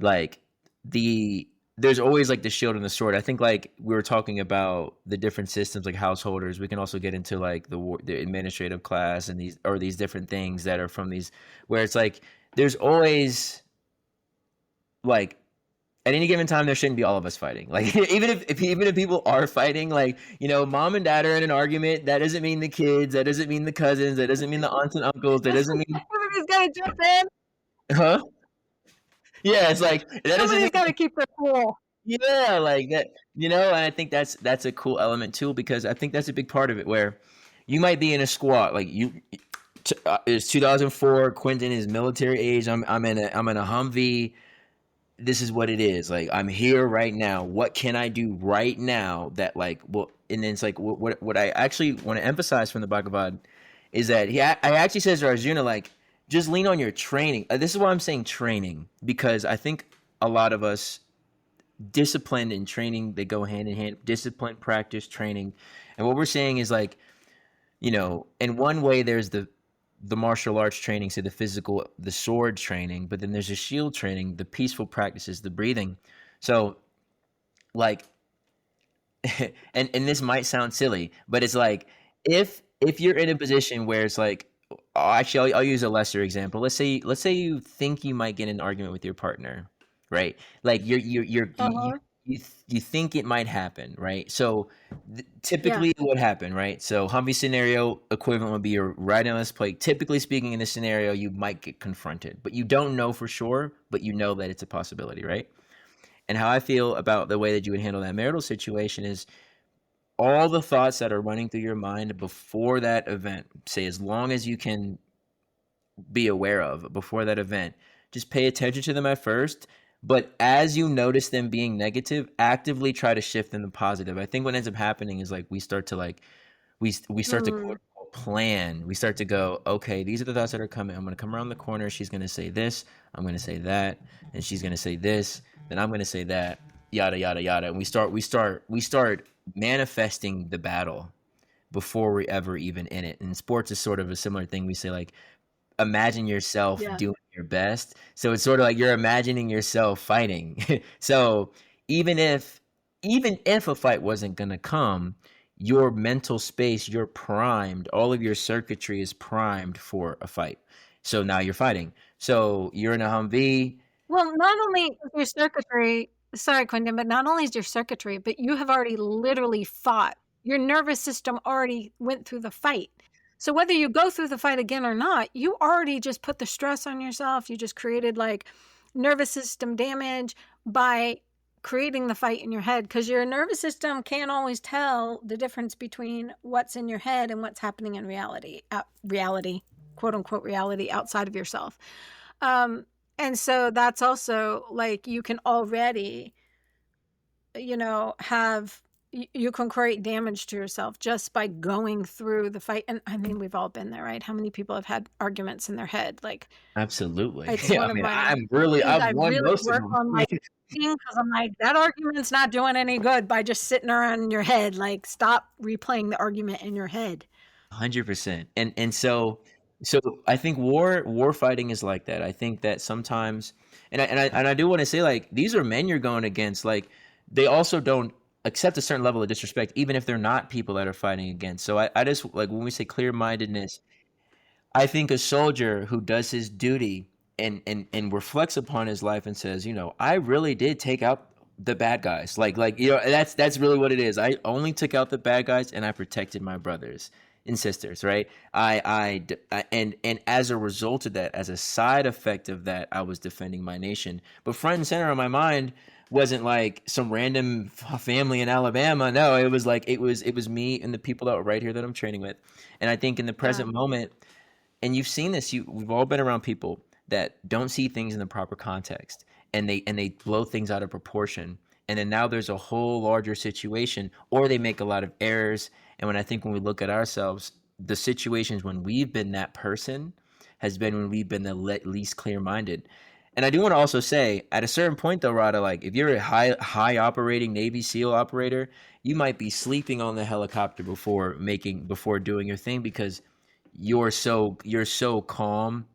like the there's always like the shield and the sword. I think like we were talking about the different systems like householders. We can also get into like the administrative class and these different things that are from these, where it's like there's always like at any given time there shouldn't be all of us fighting. Like even if people are fighting, like, you know, mom and dad are in an argument, that doesn't mean the kids, that doesn't mean the cousins, that doesn't mean the aunts and uncles, that doesn't mean Everybody's got to jump in. huh? Yeah, it's like that doesn't Somebody's mean, got to keep their cool. yeah, like that, you know, and I think that's a cool element too, because I think that's a big part of it where you might be in a squad, like it's 2004, Quentin is military age, I'm in a Humvee. This is what it is. Like, I'm here right now. What can I do right now that like, well, and then it's like what I actually want to emphasize from the Bhagavad is that I actually says to Arjuna, like, just lean on your training. This is why I'm saying training, because I think a lot of us, discipline and training, they go hand in hand. Discipline, practice, training. And what we're saying is like, you know, in one way there's the martial arts training, so the physical, the sword training, but then there's the shield training, the peaceful practices, the breathing. So like, and this might sound silly, but it's like if you're in a position where it's like, actually I'll use a lesser example. Let's say you think you might get in an argument with your partner, right? Like Uh-huh. you think it might happen, right? So Yeah. typically what would happen, right? So Humvee scenario equivalent would be you're riding on this plate. Typically speaking, in this scenario, you might get confronted, but you don't know for sure, but you know that it's a possibility, right? And how I feel about the way that you would handle that marital situation is all the thoughts that are running through your mind before that event, say as long as you can be aware of before that event, just pay attention to them at first. But as you notice them being negative, actively try to shift them to positive. I think what ends up happening is like we start to like we start to quote Mm. unquote plan. We start to go, okay, these are the thoughts that are coming. I'm gonna come around the corner. She's gonna say this. I'm gonna say that, and she's gonna say this. Then I'm gonna say that. Yada yada yada. And we start manifesting the battle before we're ever even in it. And sports is sort of a similar thing. We say like imagine yourself Yeah. doing your best. So it's sort of like you're imagining yourself fighting. So even if even if a fight wasn't going to come, your mental space, you're primed. All of your circuitry is primed for a fight. So now you're fighting. So you're in a Humvee. Well, not only is your circuitry, sorry, Quentin, but not only is your circuitry, but you have already literally fought. Your nervous system already went through the fight. So whether you go through the fight again or not, you already just put the stress on yourself. You just created like nervous system damage by creating the fight in your head, because your nervous system can't always tell the difference between what's in your head and what's happening in reality, quote unquote reality outside of yourself. And so that's also like you can already, you can create damage to yourself just by going through the fight. And I mean, we've all been there, right? How many people have had arguments in their head? Like, Absolutely. it's Yeah, one I of mean, my things I've I won really most of work them. on, like, because I'm like, that argument's not doing any good by just sitting around in your head. Like, stop replaying the argument in your head. 100%. And so I think war fighting is like that. I think that sometimes, and I do want to say, like, these are men you're going against. Like, they also don't accept a certain level of disrespect, even if they're not people that are fighting against. So I just, like, when we say clear mindedness, I think a soldier who does his duty and reflects upon his life and says, I really did take out the bad guys. That's really what it is. I only took out the bad guys and I protected my brothers and sisters, right? And as a result of that, as a side effect of that, I was defending my nation. But front and center of my mind wasn't like some random family in Alabama. No, it was like it was me and the people that were right here that I'm training with. And I think in the Yeah. present moment, and you've seen this, we've all been around people that don't see things in the proper context, and they blow things out of proportion, and then now there's a whole larger situation, or they make a lot of errors. And when we look at ourselves, the situations when we've been that person has been when we've been the least clear-minded. And I do want to also say, at a certain point though, Rada, like, if you're a high operating Navy SEAL operator, you might be sleeping on the helicopter before doing your thing, because you're so calm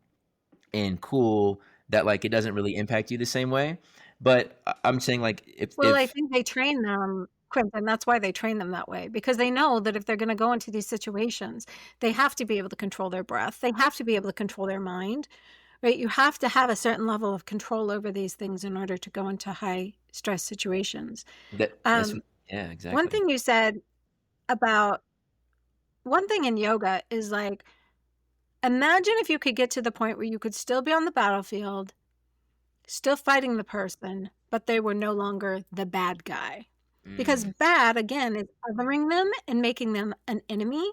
and cool that, like, it doesn't really impact you the same way. But I'm saying, like, Well, I if think they train them, Quentin. That's why they train them that way, because they know that if they're going to go into these situations, they have to be able to control their breath. They have to be able to control their mind, right? You have to have a certain level of control over these things in order to go into high stress situations. that's Um, yeah, One exactly. thing you said about one thing in yoga is like, imagine if you could get to the point where you could still be on the battlefield, still fighting the person, but they were no longer the bad guy. Because Mm. bad, again, is othering them and making them an enemy.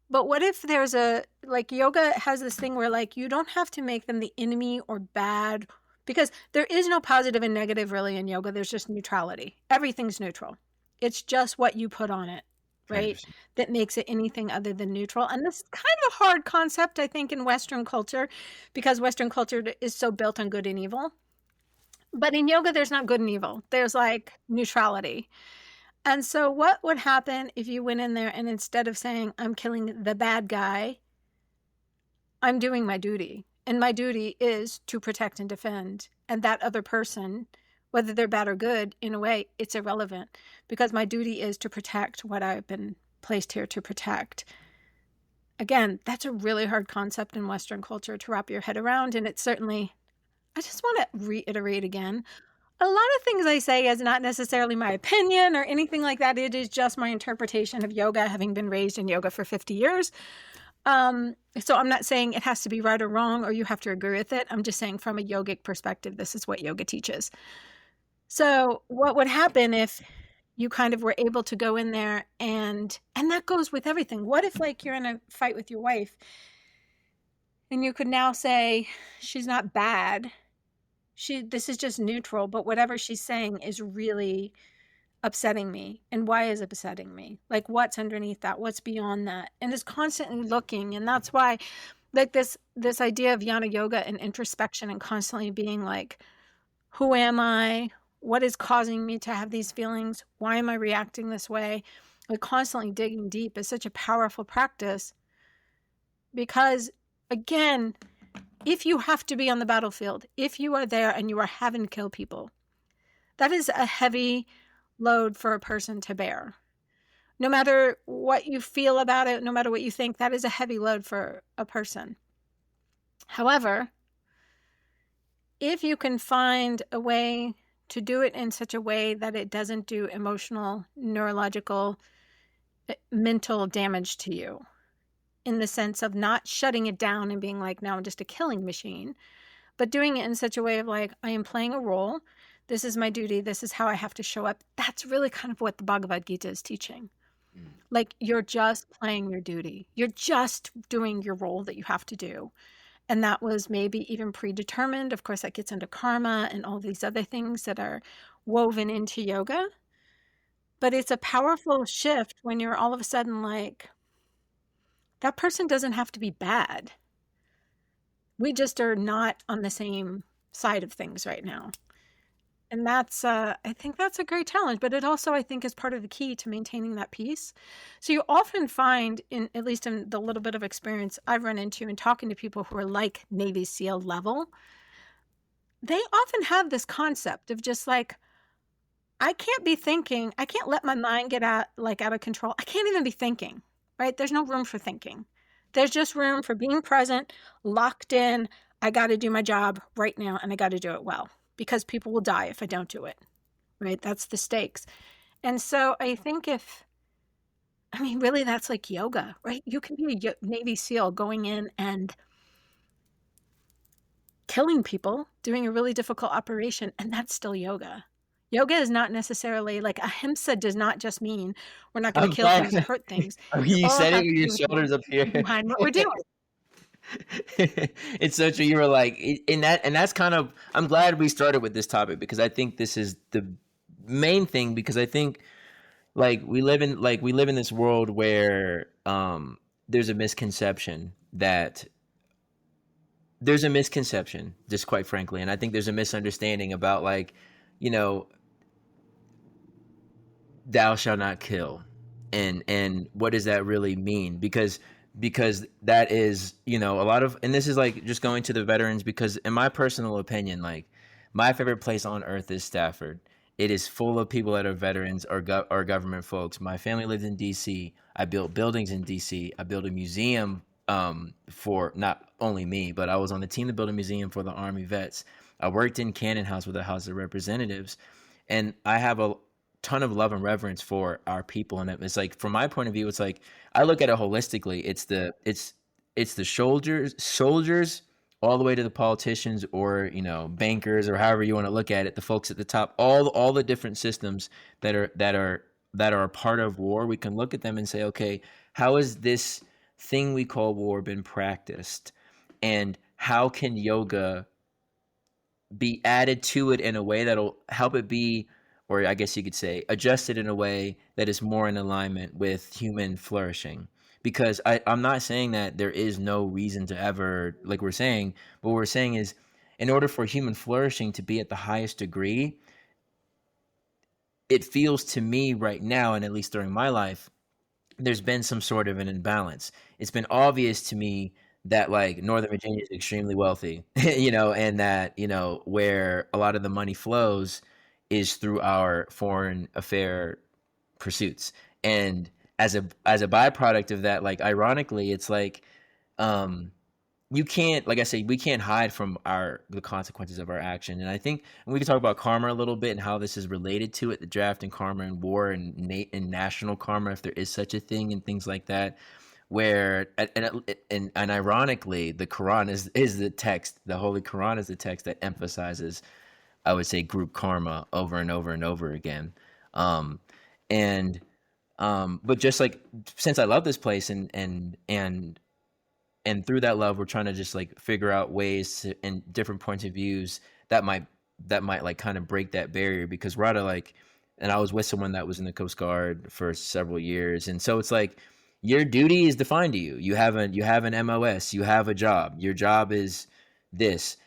But what if there's like, yoga has this thing where, like, you don't have to make them the enemy or bad, because there is no positive and negative really in yoga. There's just neutrality. Everything's neutral. It's just what you put on it, right? 100%. That makes it anything other than neutral. And this is kind of a hard concept, I think, in Western culture, because Western culture is so built on good and evil. But in yoga, there's not good and evil. There's like neutrality. And so what would happen if you went in there and instead of saying, I'm killing the bad guy, I'm doing my duty. And my duty is to protect and defend. And that other person, whether they're bad or good, in a way, it's irrelevant, because my duty is to protect what I've been placed here to protect. Again, that's a really hard concept in Western culture to wrap your head around. And it's certainly, I just want to reiterate again, a lot of things I say is not necessarily my opinion or anything like that. It is just my interpretation of yoga, having been raised in yoga for 50 years. So I'm not saying it has to be right or wrong, or you have to agree with it. I'm just saying from a yogic perspective, this is what yoga teaches. So what would happen if you kind of were able to go in there and that goes with everything. What if, like, you're in a fight with your wife and you could now say, she's not bad. This is just neutral, but whatever she's saying is really upsetting me. And why is it upsetting me? Like, what's underneath that? What's beyond that? And is constantly looking. And that's why, like, this idea of jnana yoga and introspection and constantly being like, who am I? What is causing me to have these feelings? Why am I reacting this way? Like, constantly digging deep is such a powerful practice, because, again, if you have to be on the battlefield, if you are there and you are having to kill people, that is a heavy load for a person to bear. No matter what you feel about it, no matter what you think, that is a heavy load for a person. However, if you can find a way to do it in such a way that it doesn't do emotional, neurological, mental damage to you, in the sense of not shutting it down and being like, now I'm just a killing machine, but doing it in such a way of like, I am playing a role. This is my duty. This is how I have to show up. That's really kind of what the Bhagavad Gita is teaching. Like, you're just playing your duty. You're just doing your role that you have to do. And that was maybe even predetermined. Of course, that gets into karma and all these other things that are woven into yoga. But it's a powerful shift when you're all of a sudden like, that person doesn't have to be bad. We just are not on the same side of things right now. And that's, I think that's a great challenge, but it also, I think, is part of the key to maintaining that peace. So you often find, at least in the little bit of experience I've run into in talking to people who are like Navy SEAL level, they often have this concept of just like, I can't be thinking, I can't let my mind get out of control. I can't even be thinking, right? There's no room for thinking. There's just room for being present, locked in. I got to do my job right now, and I got to do it well, because people will die if I don't do it, right? That's the stakes. And so I think really that's like yoga, right? You can be a Navy SEAL going in and killing people, doing a really difficult operation, and that's still yoga. Yoga is not necessarily like Ahimsa does not just mean we're not going to kill things or hurt things. You said it with your do shoulders up here. behind what we're doing. It's so true. You were like in that, and that's kind of, I'm glad we started with this topic, because I think this is the main thing, because I think we live in this world where there's a misconception, just quite frankly, and I think there's a misunderstanding about thou shalt not kill, and what does that really mean? Because that is, a lot of, and this is just going to the veterans, because in my personal opinion, my favorite place on earth is Stafford. It is full of people that are veterans or government folks. My family lived in DC. I built buildings in DC. I built a museum for not only me, but I was on the team to build a museum for the Army vets. I worked in Cannon House with the House of Representatives, and I have a ton of love and reverence for our people. And it's from my point of view, it's I look at it holistically. It's the soldiers all the way to the politicians, or bankers, or however you want to look at it, the folks at the top, all the different systems that are a part of war. We can look at them and say, okay, how has this thing we call war been practiced, and how can yoga be added to it in a way that'll help it be, or I guess you could say, adjusted in a way that is more in alignment with human flourishing. Because I'm not saying that there is no reason to ever, like we're saying, but what we're saying is, in order for human flourishing to be at the highest degree, it feels to me right now, and at least during my life, there's been some sort of an imbalance. It's been obvious to me that Northern Virginia is extremely wealthy, and that, where a lot of the money flows is through our foreign affair pursuits. And as a byproduct of that, ironically, it's you can't, like I said, we can't hide from the consequences of our action. And I think, and we can talk about karma a little bit and how this is related to it, the draft and karma and war and national karma, if there is such a thing, and things like that, where, and ironically, the Quran is the text, the Holy Quran is the text that emphasizes, I would say, group karma over and over and over again. But just since I love this place, and through that love, we're trying to just figure out ways to, and different points of views that might kind of break that barrier. Because Rada, and I was with someone that was in the Coast Guard for several years, and so it's your duty is defined to you. You have an MOS, you have a job. Your job is this.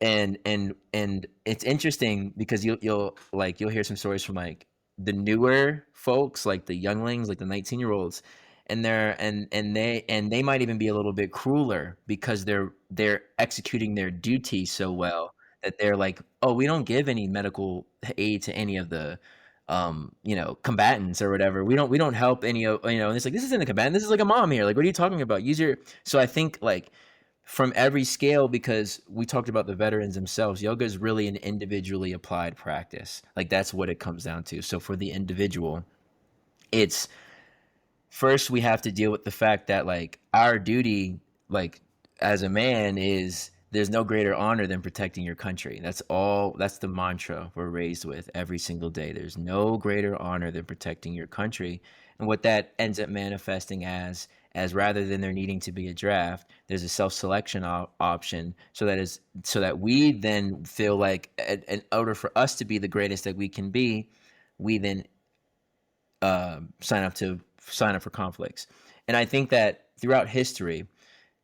And it's interesting because you'll hear some stories from the newer folks, the younglings, the 19-year-olds, and they might even be a little bit crueler because they're executing their duty so well that they're oh, we don't give any medical aid to any of the combatants or whatever. We don't help any of, and it's like, this isn't a combatant, this is like a mom here. Like, what are you talking about? So I think, like, from every scale, because we talked about the veterans themselves, yoga is really an individually applied practice. Like, that's what it comes down to. So for the individual, it's first we have to deal with the fact that, like, our duty, like, as a man, is there's no greater honor than protecting your country. That's the mantra we're raised with every single day. There's no greater honor than protecting your country. And what that ends up manifesting as rather than there needing to be a draft, there's a self-selection option, so that we then feel like, in order for us to be the greatest that we can be, we then sign up for conflicts. And I think that throughout history,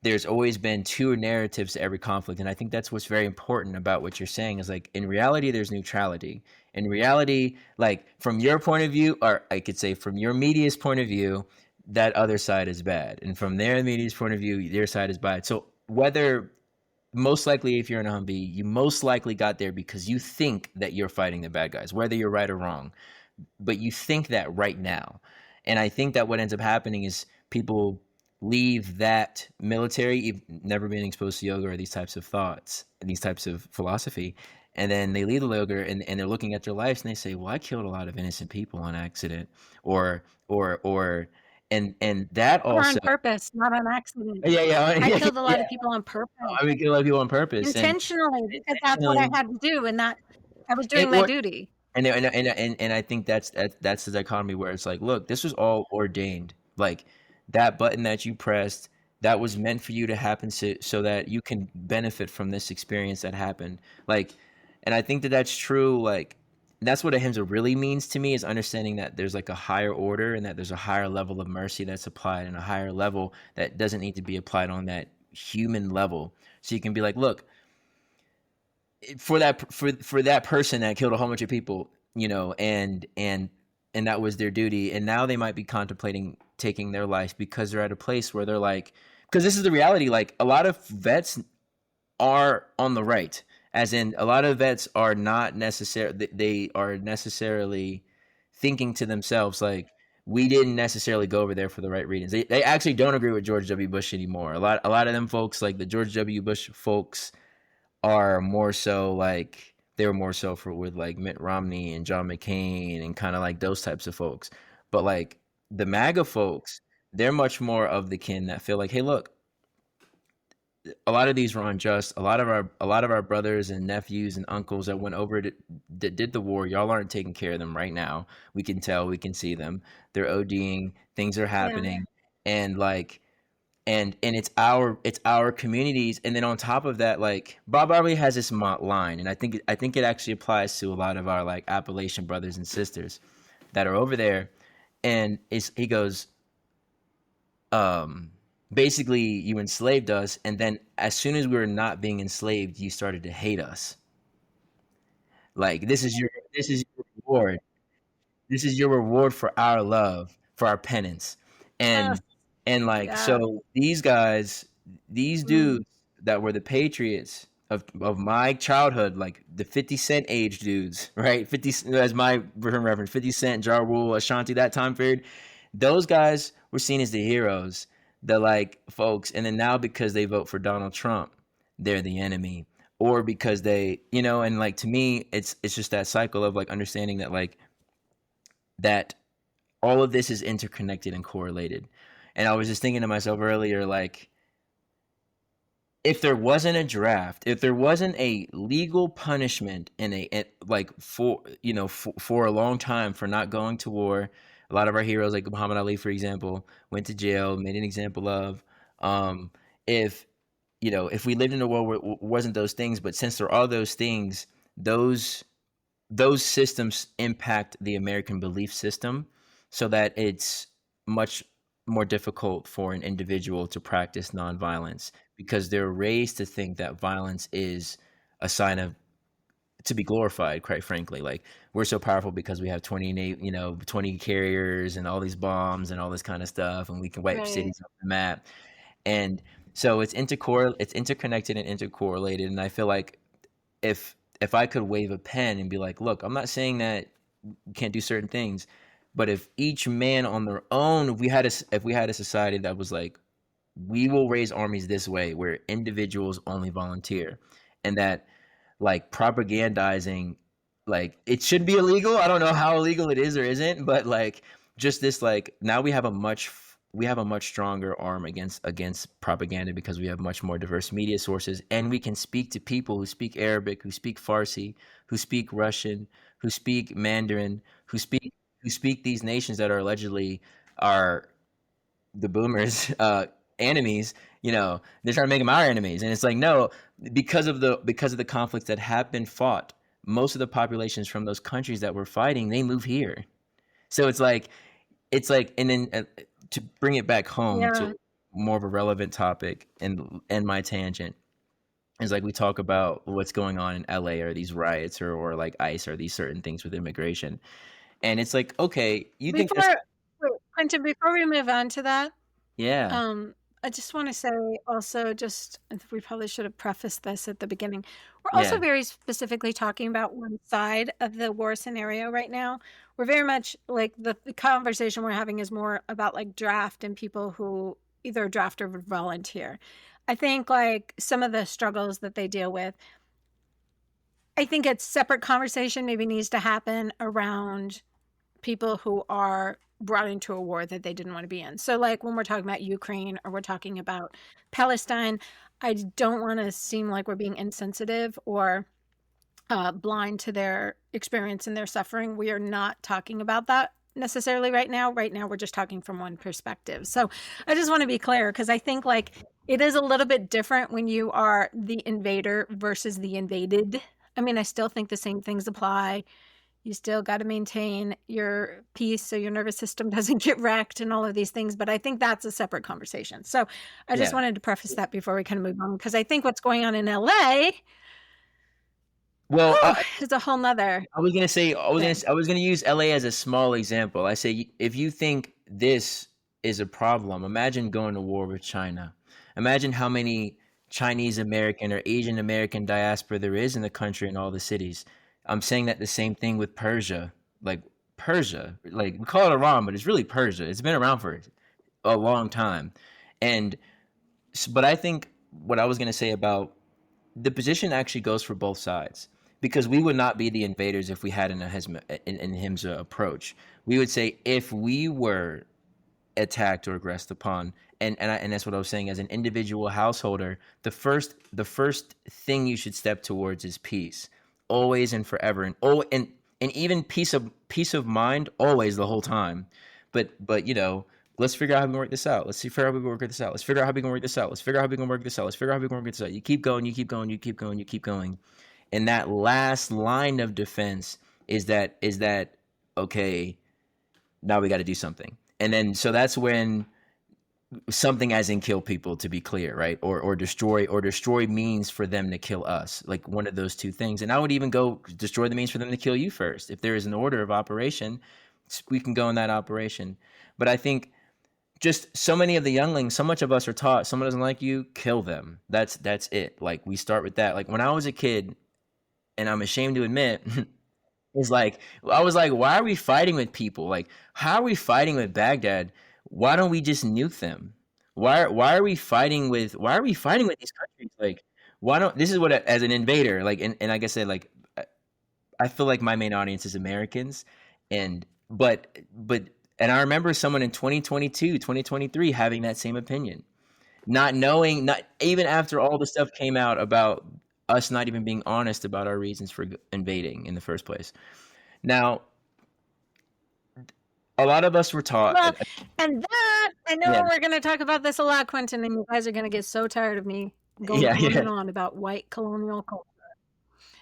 there's always been two narratives to every conflict. And I think that's what's very important about what you're saying, is, like, in reality, there's neutrality. In reality, like, from your point of view, or I could say from your media's point of view, that other side is bad. And from their media's point of view, their side is bad. So most likely, if you're in a Humvee, you most likely got there because you think that you're fighting the bad guys, whether you're right or wrong. But you think that right now. And I think that what ends up happening is people leave that military, never being exposed to yoga or these types of thoughts, these types of philosophy, and then they leave the yoga and they're looking at their lives and they say, well, I killed a lot of innocent people on accident, and that Or also, on purpose, not on accident. yeah, I killed a lot of people on purpose, I mean, kill a lot of people on purpose, intentionally, because that's what I had to do, and that I was doing my duty. And I think that's the dichotomy where it's like, look, this was all ordained. Like, that button that you pressed, that was meant for you to happen so that you can benefit from this experience that happened. Like, and I think that that's true. Like, that's what Ahimsa really means to me, is understanding that there's, like, a higher order and that there's a higher level of mercy that's applied, and a higher level that doesn't need to be applied on that human level. So you can be like, look, for that person that killed a whole bunch of people, and that was their duty, and now they might be contemplating taking their life because they're at a place where they're like, because this is the reality, like, a lot of vets are on the right, as in a lot of vets are not necessarily, they are necessarily thinking to themselves, like, we didn't necessarily go over there for the right reasons. They actually don't agree with George W. Bush anymore. A lot of them folks, like the George W. Bush folks, are more so like, they were more so with like Mitt Romney and John McCain and kind of like those types of folks. But like the MAGA folks, they're much more of the kin that feel like, hey, look, a lot of these were unjust. A lot of our brothers and nephews and uncles that went over that did the war, y'all aren't taking care of them right now. We can tell, we can see them. They're ODing, things are happening, and like, and it's our communities. And then on top of that, like, Bob Marley has this line, and I think it actually applies to a lot of our like Appalachian brothers and sisters that are over there. And he goes, basically, you enslaved us, and then as soon as we were not being enslaved, you started to hate us. Like, this is your reward. This is your reward for our love, for our penance. And like, so these guys, these dudes that were the patriots of my childhood, like the 50 Cent age dudes, right? 50 as my reference, 50 Cent, Ja Rule, Ashanti, that time period. Those guys were seen as the heroes, the like folks. And then now, because they vote for Donald Trump, they're the enemy. Or because they, and like, to me, it's just that cycle of like understanding that, like, that all of this is interconnected and correlated. And I was just thinking to myself earlier, like, if there wasn't a draft, if there wasn't a legal punishment for a long time for not going to war, a lot of our heroes, like Muhammad Ali, for example, went to jail, made an example of. If we lived in a world where it wasn't those things, but since there are those things, those systems impact the American belief system, so that it's much more difficult for an individual to practice nonviolence, because they're raised to think that violence is a sign of to be glorified, quite frankly. Like, we're so powerful because we have 20 carriers and all these bombs and all this kind of stuff, and we can wipe cities off the map. And so it's interconnected and intercorrelated. And I feel like if I could wave a pen and be like, look, I'm not saying that can't do certain things. But if each man on their own, if we had a society that was like, we will raise armies this way, where individuals only volunteer, and that like propagandizing, like it should be illegal. I don't know how illegal it is or isn't, but like just this, like now we have a much stronger arm against propaganda, because we have much more diverse media sources, and we can speak to people who speak Arabic, who speak Farsi, who speak Russian, who speak Mandarin, who speak these nations that are allegedly are the boomers enemies. They're trying to make them our enemies, and it's like, no, because of the conflicts that have been fought, most of the populations from those countries that were fighting, they move here. So it's like, and then to bring it back home to more of a relevant topic, and my tangent is like, we talk about what's going on in LA, or these riots, or like ICE, or these certain things with immigration. And it's like, okay, Quentin, before we move on to that, yeah, I just want to say also, we probably should have prefaced this at the beginning. We're also yeah, very specifically talking about one side of the war scenario right now. We're very much like the conversation we're having is more about like draft and people who either draft or volunteer. I think like some of the struggles that they deal with, I think a separate conversation maybe needs to happen around people who are brought into a war that they didn't want to be in. So like when we're talking about Ukraine, or we're talking about Palestine, I don't want to seem like we're being insensitive or blind to their experience and their suffering. We are not talking about that necessarily right now. Right now, we're just talking from one perspective. So I just want to be clear, because I think like it is a little bit different when you are the invader versus the invaded. I mean, I still think the same things apply. You still got to maintain your peace so your nervous system doesn't get wrecked and all of these things. But I think that's a separate conversation. So I just wanted to preface that before we kind of move on, because I think what's going on in LA, well, is a whole nother. I was gonna use LA as a small example. I say, if you think this is a problem, imagine going to war with China. Imagine how many Chinese American or Asian American diaspora there is in the country, in all the cities. I'm saying that the same thing with Persia. Like we call it Iran, but it's really Persia. It's been around for a long time. But I think what I was gonna say about the position actually goes for both sides, because we would not be the invaders if we had an Ahimsa approach. We would say, if we were attacked or aggressed upon, and that's what I was saying, as an individual householder, the first thing you should step towards is peace, always and forever, and even peace of mind, always, the whole time. But let's figure out how we can work this out. Let's figure out how we can work this out. Let's figure out how we can work this out. Let's figure out how we can work this out. Let's figure out how we can work this out. You keep going, you keep going, you keep going, you keep going. And that last line of defense is that okay, now we got to do something. And then so that's when something, as in kill people, to be clear, right? Or destroy means for them to kill us, like one of those two things. And I would even go destroy the means for them to kill you first. If there is an order of operation, we can go in that operation. But I think just so many of the younglings, so much of us are taught, someone doesn't like you, kill them. That's it. Like we start with that. Like when I was a kid, and I'm ashamed to admit, is like, I was like, why are we fighting with people? Like, how are we fighting with Baghdad? Why don't we just nuke them? Why are we fighting with these countries? Like, why don't, this is what, as an invader, like, and like I said, like, I feel like my main audience is Americans, but I remember someone in 2022, 2023 having that same opinion, not knowing, not even after all the stuff came out about us not even being honest about our reasons for invading in the first place. Now, a lot of us were taught. Well, and that, I know we're going to talk about this a lot, Quentin, and you guys are going to get so tired of me going on and on about white colonial culture.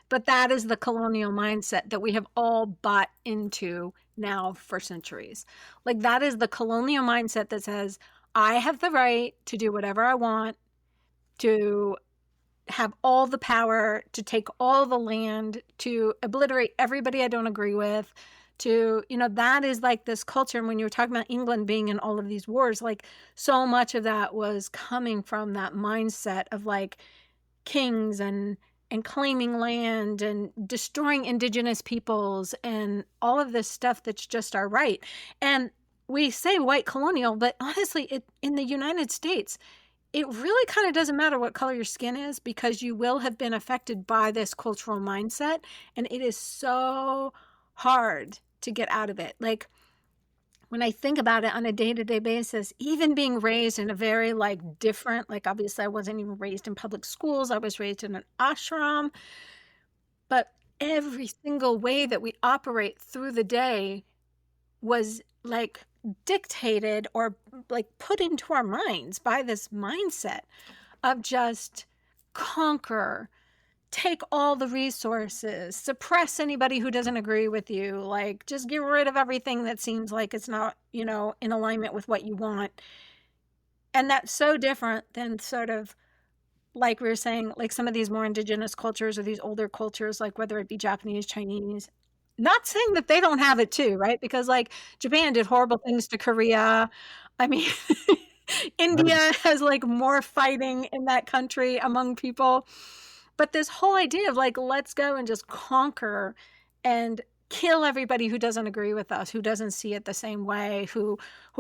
But that is the colonial mindset that we have all bought into now for centuries. Like, that is the colonial mindset that says, I have the right to do whatever I want, to have all the power, to take all the land, to obliterate everybody I don't agree with, to, that is like this culture. And when you were talking about England being in all of these wars, like so much of that was coming from that mindset of like kings and and claiming land and destroying indigenous peoples and all of this stuff that's just our right. And we say white colonial, but honestly, in the United States, it really kind of doesn't matter what color your skin is, because you will have been affected by this cultural mindset. And it is so hard to get out of it. Like, when I think about it on a day-to-day basis, even being raised in a very like different, like obviously I wasn't even raised in public schools. I was raised in an ashram, but every single way that we operate through the day was like dictated or like put into our minds by this mindset of just conquer, take all the resources, suppress anybody who doesn't agree with you, like just get rid of everything that seems like it's not, in alignment with what you want. And that's so different than sort of, like we were saying, like some of these more indigenous cultures or these older cultures, like whether it be Japanese, Chinese, not saying that they don't have it too, right? Because like Japan did horrible things to Korea. I mean, India has like more fighting in that country among people. But this whole idea of like, let's go and just conquer and kill everybody who doesn't agree with us, who doesn't see it the same way, who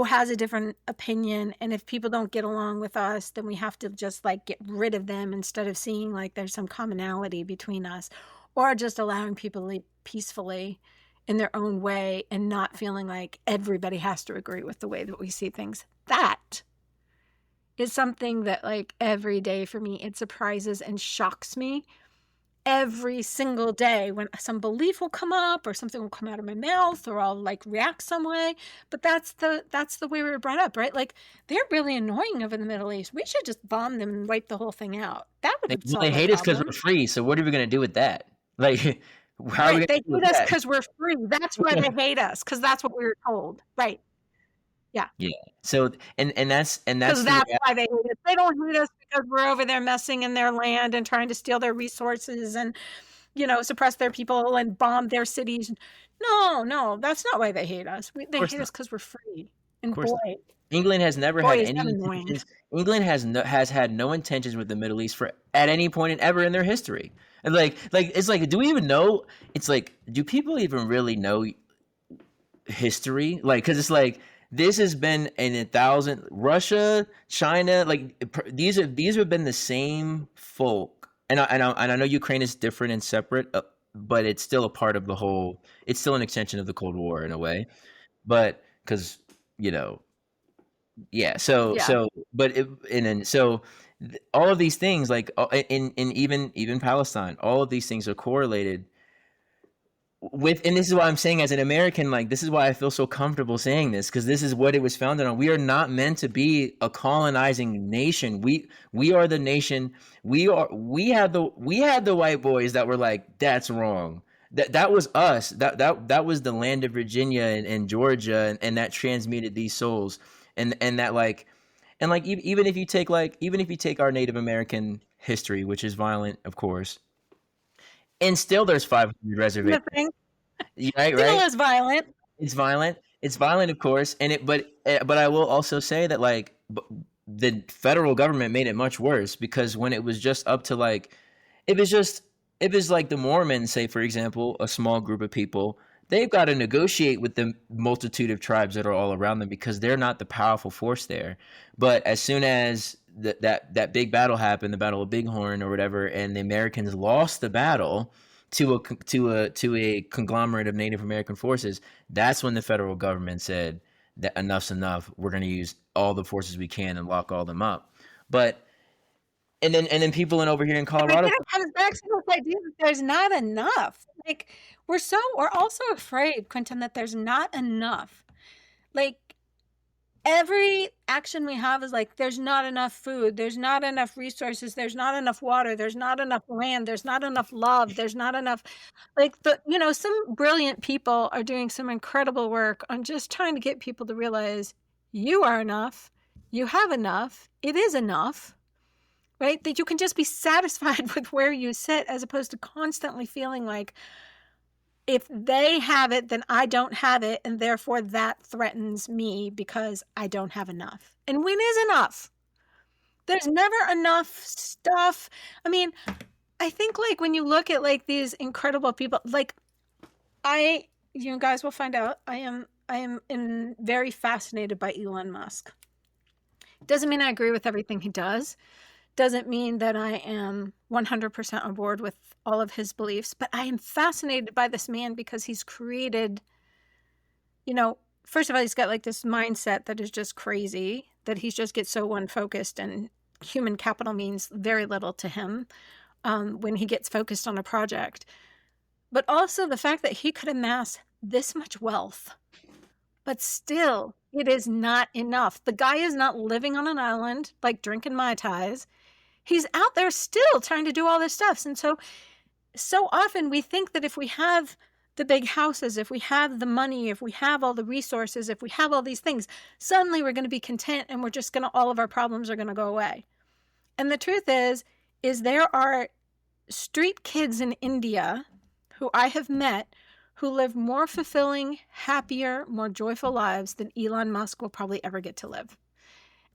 has a different opinion. And if people don't get along with us, then we have to just like get rid of them instead of seeing like there's some commonality between us, or just allowing people to live peacefully in their own way and not feeling like everybody has to agree with the way that we see things. That is something that like every day for me, it surprises and shocks me every single day when some belief will come up or something will come out of my mouth or I'll like react some way. But that's the way we were brought up, right? Like, they're really annoying over in the Middle East. We should just bomb them and wipe the whole thing out. That would have solved They the hate us because problem. we're free. So what are we going to do with that? Like, how are we Right. going They to do with hate us that? because we're free. That's why they hate us, because that's what we were told. Right. Yeah. Yeah. So and that's Because the that's rea- why they hate us. They don't hate us because we're over there messing in their land and trying to steal their resources and, suppress their people and bomb their cities. No, that's not why they hate us. of They course hate us not. because we're free. Of And course not. boy, England has never boy, had is any that annoying. intentions. England has had no intentions with the Middle East for at any point ever in their history. And like it's like, do we even know? It's like, do people even really know history? Like, because it's like, this has been in 1,000. Russia, China, like these have been the same folk. And I know Ukraine is different and separate, but it's still a part of the whole. It's still an extension of the Cold War in a way. But because, you know, yeah. Yeah. But all of these things, like in even Palestine, all of these things are correlated with, and this is why I'm saying, as an American, like, this is why I feel so comfortable saying this, because this is what it was founded on. We are not meant to be a colonizing nation. We are the nation. We had the white boys that were like, that's wrong. That was us. That was the land of Virginia and Georgia, and that transmuted these souls. And that, like, and like, even if you take our Native American history, which is violent, of course, and still there's 500 reservations. The thing Right, still right. is violent. It's violent. It's violent, of course, and but I will also say that, like, the federal government made it much worse, because when it was just up to, like, it was like the Mormons, say, for example, a small group of people, they've got to negotiate with the multitude of tribes that are all around them, because they're not the powerful force there. But as soon as that big battle happened, the Battle of Bighorn or whatever, and the Americans lost the battle to a conglomerate of Native American forces, that's when the federal government said that enough's enough. We're going to use all the forces we can and lock all them up. But and then people over here in Colorado, It comes back to this idea that there's not enough. Like, we're also afraid, Quentin, that there's not enough. Like, every action we have is like, there's not enough food, there's not enough resources, there's not enough water, there's not enough land, there's not enough love, there's not enough, like, some brilliant people are doing some incredible work on just trying to get people to realize you are enough, you have enough, it is enough, right? That you can just be satisfied with where you sit, as opposed to constantly feeling like, if they have it, then I don't have it, and therefore that threatens me because I don't have enough. And when is enough? There's never enough stuff. I mean, I think like when you look at like these incredible people, like you guys will find out I am very fascinated by Elon Musk. Doesn't mean I agree with everything he does. Doesn't mean that I am 100% on board with all of his beliefs, but I am fascinated by this man because he's created, first of all, he's got like this mindset that is just crazy, that he just gets so one focused, and human capital means very little to him when he gets focused on a project. But also the fact that he could amass this much wealth, but still it is not enough. The guy is not living on an island, like drinking Mai Tais. He's out there still trying to do all this stuff. And so often we think that if we have the big houses, if we have the money, if we have all the resources, if we have all these things, suddenly we're going to be content and all of our problems are going to go away. And the truth is there are street kids in India who I have met who live more fulfilling, happier, more joyful lives than Elon Musk will probably ever get to live.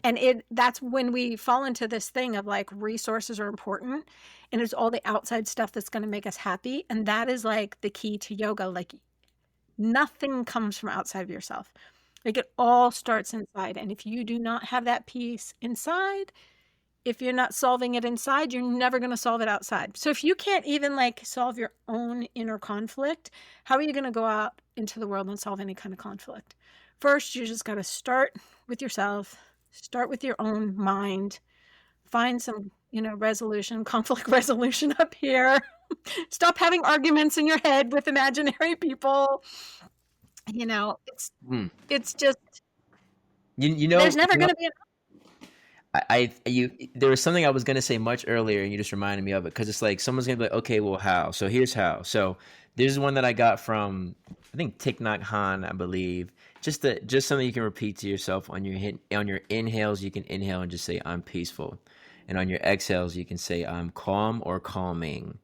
And that's when we fall into this thing of like resources are important and it's all the outside stuff that's going to make us happy. And that is like the key to yoga. Like nothing comes from outside of yourself. Like it all starts inside. And if you do not have that peace inside, if you're not solving it inside, you're never going to solve it outside. So if you can't even like solve your own inner conflict, how are you going to go out into the world and solve any kind of conflict? First, you just got to start with yourself, start with your own mind, find some, resolution, conflict resolution up here. Stop having arguments in your head with imaginary people. It's just, there's never going to be there was something I was going to say much earlier and you just reminded me of it, because it's like someone's going to be like, okay, well, how? So here's how. So there's one that I got from, I think, Thich Nhat Hanh, I believe. Just something you can repeat to yourself on your inhales. You can inhale and just say, I'm peaceful. And on your exhales, you can say, I'm calm or calming.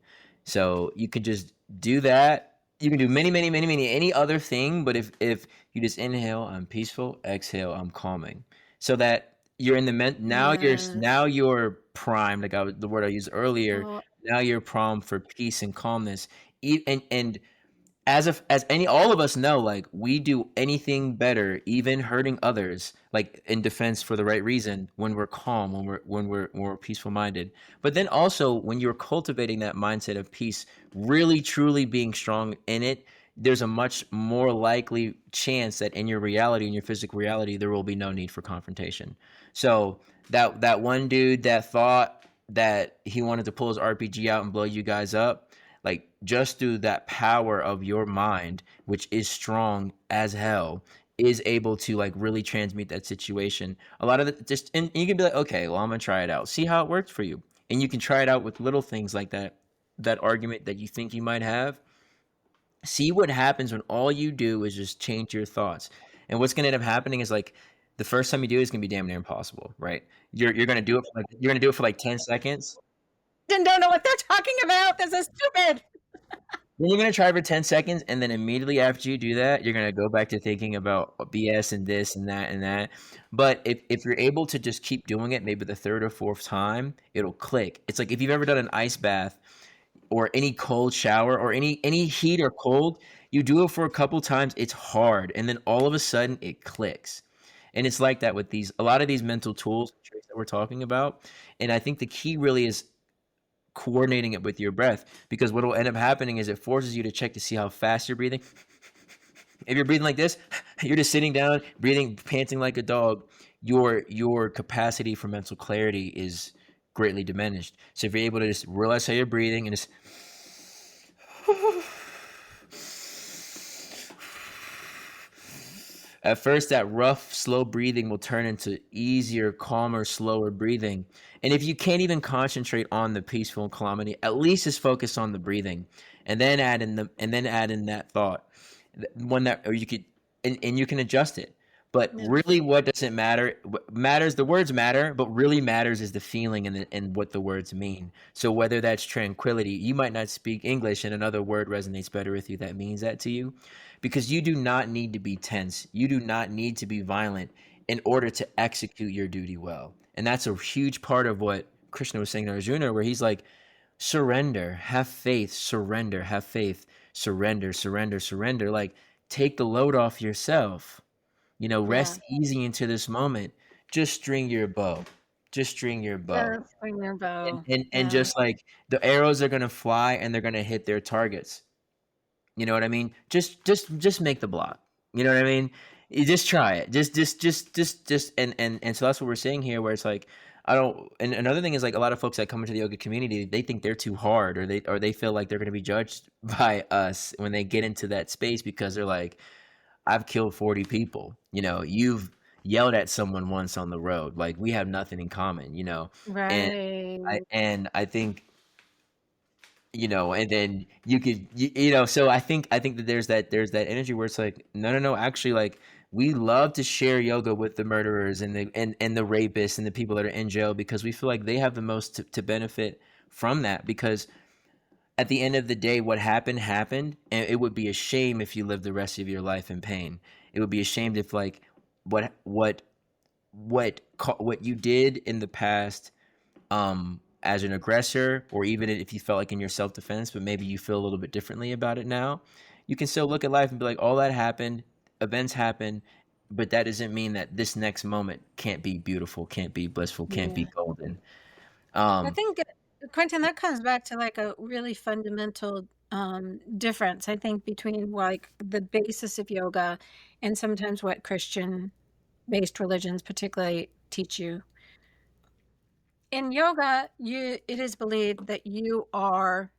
So you could just do that. You can do any other thing. But if you just inhale, I'm peaceful, exhale, I'm calming. So that you're in the now you're primed, like the word I used earlier. Now you're primed for peace and calmness. And all of us know, like, we do anything better, even hurting others, like in defense for the right reason, when we're calm, when we're peaceful minded. But then also when you're cultivating that mindset of peace, really truly being strong in it, there's a much more likely chance that in your reality, in your physical reality, there will be no need for confrontation. So that one dude that thought that he wanted to pull his RPG out and blow you guys up, like, just through that power of your mind, which is strong as hell, is able to like really transmute that situation. A lot of it and you can be like, okay, well, I'm gonna try it out, see how it works for you. And you can try it out with little things like that argument that you think you might have. See what happens when all you do is just change your thoughts. And what's going to end up happening is, like, the first time you do it is going to be damn near impossible, right? You're going to do it for like 10 seconds. Don't know what they're talking about. This is stupid. Then you're going to try for 10 seconds, and then immediately after you do that, you're going to go back to thinking about BS and this and that and that. But if you're able to just keep doing it, maybe the third or fourth time, it'll click. It's like if you've ever done an ice bath or any cold shower or any heat or cold, you do it for a couple times, it's hard, and then all of a sudden it clicks. And it's like that with a lot of these mental tools traits that we're talking about. And I think the key really is coordinating it with your breath, because what will end up happening is it forces you to check to see how fast you're breathing. If you're breathing like this, you're just sitting down, breathing, panting like a dog, your capacity for mental clarity is greatly diminished. So if you're able to just realize how you're breathing and just at first, that rough, slow breathing will turn into easier, calmer, slower breathing. And if you can't even concentrate on the peaceful calamity, at least just focus on the breathing, and then add in that thought, or you could, and you can adjust it. But really, what doesn't matter? What matters, the words matter, but really matters is the feeling and what the words mean. So whether that's tranquility, you might not speak English and another word resonates better with you that means that to you, because you do not need to be tense. You do not need to be violent in order to execute your duty well. And that's a huge part of what Krishna was saying to Arjuna, where he's like, surrender, have faith, surrender, have faith, surrender, surrender, surrender. Like, take the load off yourself. Yeah. Rest easy into this moment. Just string your bow. Just string your bow. Just swing your bow. And Yeah. just like the arrows are gonna fly and they're gonna hit their targets. You know what I mean? Just make the block. You know what I mean? You just try it. Just and so that's what we're saying here, where it's like, I don't. And another thing is, like, a lot of folks that come into the yoga community, they think they're too hard, or they feel like they're going to be judged by us when they get into that space, because they're like, I've killed 40 people. You've yelled at someone once on the road. Like, we have nothing in common. And Right. I think, and then you could, so I think that there's that energy where it's like, no, actually, like, we love to share yoga with the murderers and the rapists and the people that are in jail, because we feel like they have the most to benefit from that. Because at the end of the day, what happened, and it would be a shame if you lived the rest of your life in pain. It would be a shame if, like, what you did in the past, as an aggressor, or even if you felt like in your self-defense, but maybe you feel a little bit differently about it now, you can still look at life and be like, all that happened, events happen, but that doesn't mean that this next moment can't be beautiful, can't be blissful, can't be Yeah. golden. I think, Quentin, that comes back to like a really fundamental difference, I think, between like the basis of yoga and sometimes what Christian-based religions particularly teach you. In yoga, it is believed that you are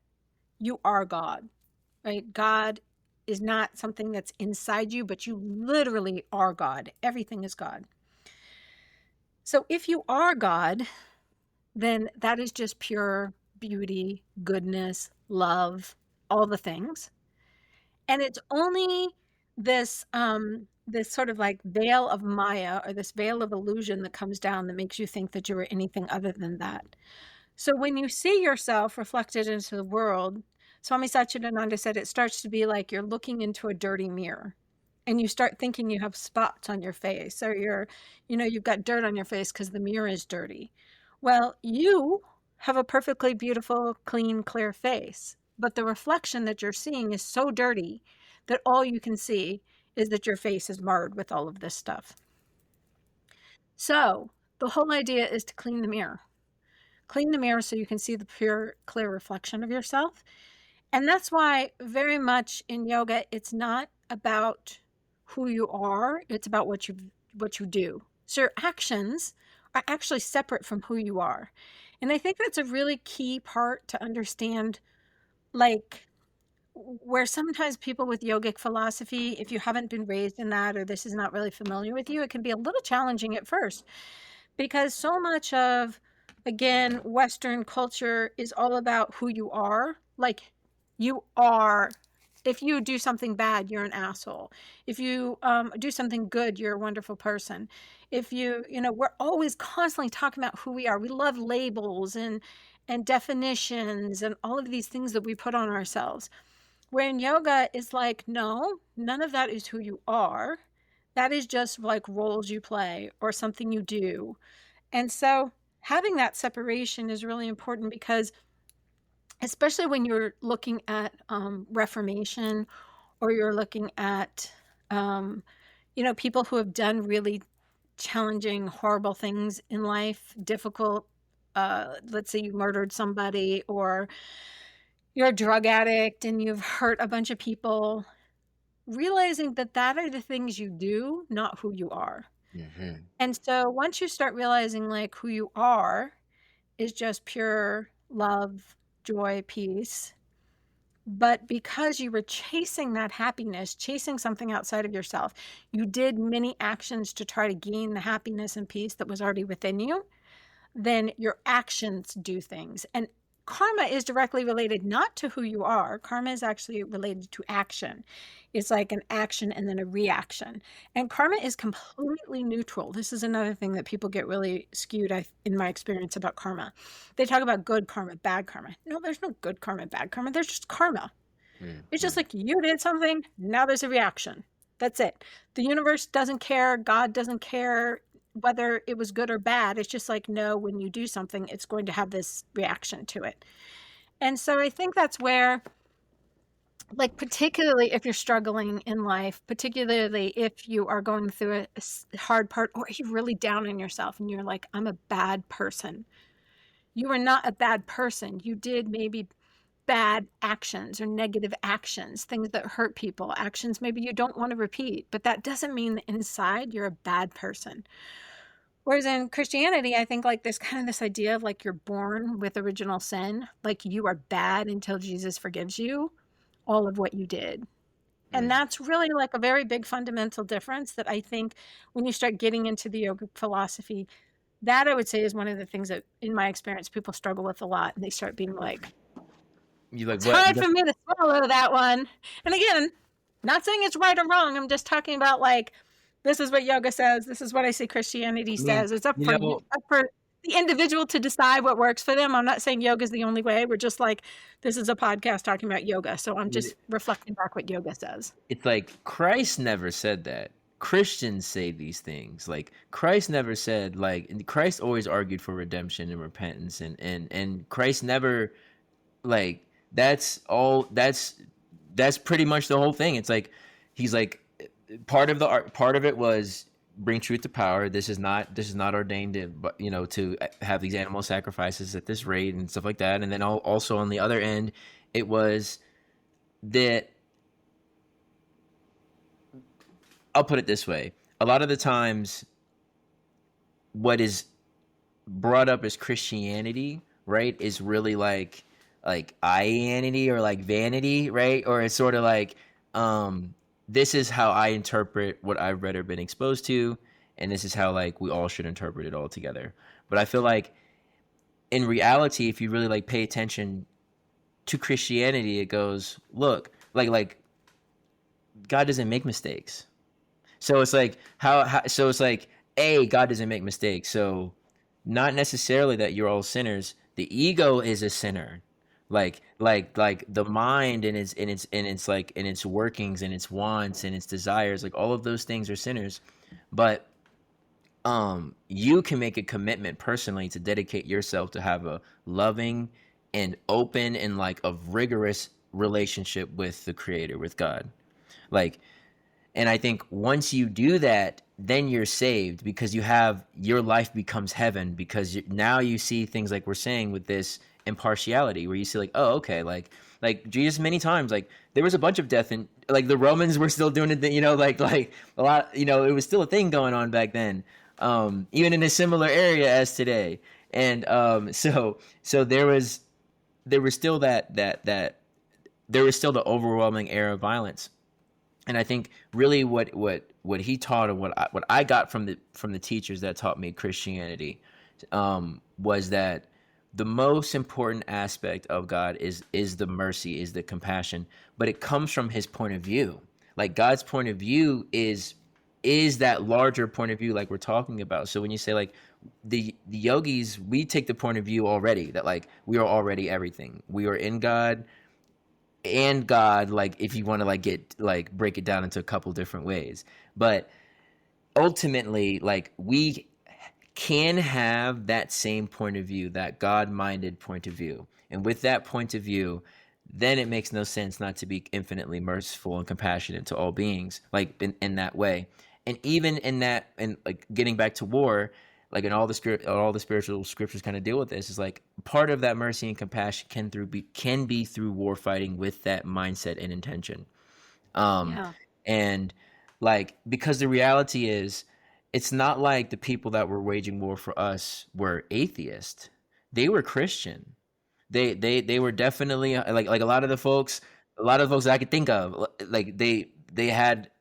God, right? God is not something that's inside you, but you literally are God. Everything is God. So if you are God, then that is just pure beauty, goodness, love, all the things. And it's only this sort of like veil of Maya, or this veil of illusion, that comes down that makes you think that you are anything other than that. So when you see yourself reflected into the world, Swami Satchidananda said it starts to be like you're looking into a dirty mirror, and you start thinking you have spots on your face, or you've got dirt on your face because the mirror is dirty. Well, you have a perfectly beautiful, clean, clear face, but the reflection that you're seeing is so dirty that all you can see is that your face is marred with all of this stuff. So the whole idea is to clean the mirror. Clean the mirror so you can see the pure, clear reflection of yourself. And that's why very much in yoga, it's not about who you are, it's about what you do. So your actions are actually separate from who you are. And I think that's a really key part to understand, like, where sometimes people with yogic philosophy, if you haven't been raised in that, or this is not really familiar with you, it can be a little challenging at first, because so much of, again, Western culture is all about who you are. Like, you are, if you do something bad, you're an asshole. If you do something good, you're a wonderful person. If we're always constantly talking about who we are. We love labels and definitions and all of these things that we put on ourselves. Where in yoga, it's like, no, none of that is who you are. That is just like roles you play or something you do. And so having that separation is really important, because especially when you're looking at Reformation, or you're looking at people who have done really challenging, horrible things in life, difficult, let's say you murdered somebody, or you're a drug addict and you've hurt a bunch of people, realizing that are the things you do, not who you are. Mm-hmm. And so once you start realizing like who you are is just pure love, joy, peace, but because you were chasing that happiness, chasing something outside of yourself, you did many actions to try to gain the happiness and peace that was already within you, then your actions do things. And karma is directly related not to who you are. Karma is actually related to action. It's like an action and then a reaction. And karma is completely neutral. This is another thing that people get really skewed, in my experience, about karma. They talk about good karma, bad karma. No, there's no good karma, bad karma. There's just karma. Mm-hmm. It's just like you did something, now there's a reaction. That's it. The universe doesn't care. God doesn't care whether it was good or bad. It's just like, no, when you do something, it's going to have this reaction to it. And so I think that's where, like, particularly if you're struggling in life, particularly if you are going through a hard part, or you're really down on yourself and you're like, I'm a bad person. You are not a bad person. You did maybe bad actions or negative actions, things that hurt people, actions maybe you don't want to repeat, but that doesn't mean that inside you're a bad person. Whereas in Christianity, I think like there's kind of this idea of like you're born with original sin, like you are bad until Jesus forgives you all of what you did. And Mm. that's really like a very big fundamental difference that I think when you start getting into the yoga philosophy, that I would say is one of the things that in my experience people struggle with a lot, and they start being like, You like it's what? hard for me to swallow that one. And again, not saying it's right or wrong. I'm just talking about like, this is what yoga says. This is what I see Christianity I mean, says. It's up you for you, know, up for the individual to decide what works for them. I'm not saying yoga is the only way. We're just like, this is a podcast talking about yoga. So I'm just reflecting back what yoga says. it's like Christ never said that. Christians say these things. Like Christ never said like, and Christ always argued for redemption and repentance, and Christ never like that's pretty much the whole thing. It's like he's like part of it was bring truth to power. This is not ordained to, but to have these animal sacrifices at this rate and stuff like that. And then also on the other end, it was that, I'll put it this way: a lot of the times, what is brought up as Christianity, right, is really like I-anity or like vanity, right? Or it's sort of like, this is how I interpret what I've read or been exposed to, and this is how like we all should interpret it all together. But I feel like in reality, if you really like pay attention to Christianity, it goes, look, like God doesn't make mistakes. So it's like so it's like, God doesn't make mistakes. So not necessarily that you're all sinners. The ego is a sinner. Like the mind and its like in its workings and its wants and its desires, like all of those things are sinners. But you can make a commitment personally to dedicate yourself to have a loving and open and like a rigorous relationship with the creator, with God. Like, and I think once you do that, then you're saved, because your life becomes heaven, because now you see things like we're saying with this impartiality, where you see like, oh, okay, like Jesus many times, like there was a bunch of death, and like the Romans were still doing it, like a lot, it was still a thing going on back then, even in a similar area as today. And so there was still that there was still the overwhelming era of violence. And I think really what he taught, and what I got from the teachers that taught me Christianity, was that the most important aspect of God is the mercy, is the compassion, but it comes from his point of view. Like God's point of view is that larger point of view, like we're talking about. So when you say like the yogis, we take the point of view already that like we are already everything. We are in God. And God, like if you want to like break it down into a couple different ways, but ultimately, like we can have that same point of view, that God-minded point of view, and with that point of view, then it makes no sense not to be infinitely merciful and compassionate to all beings, like in that way. And even in that, and like getting back to war, like in all the spiritual scriptures kind of deal with this, is like part of that mercy and compassion can be through war fighting with that mindset and intention. Yeah. And like, because the reality is, it's not like the people that were waging war for us were atheist. They were Christian. They were definitely like a lot of the folks that I could think of, like they had,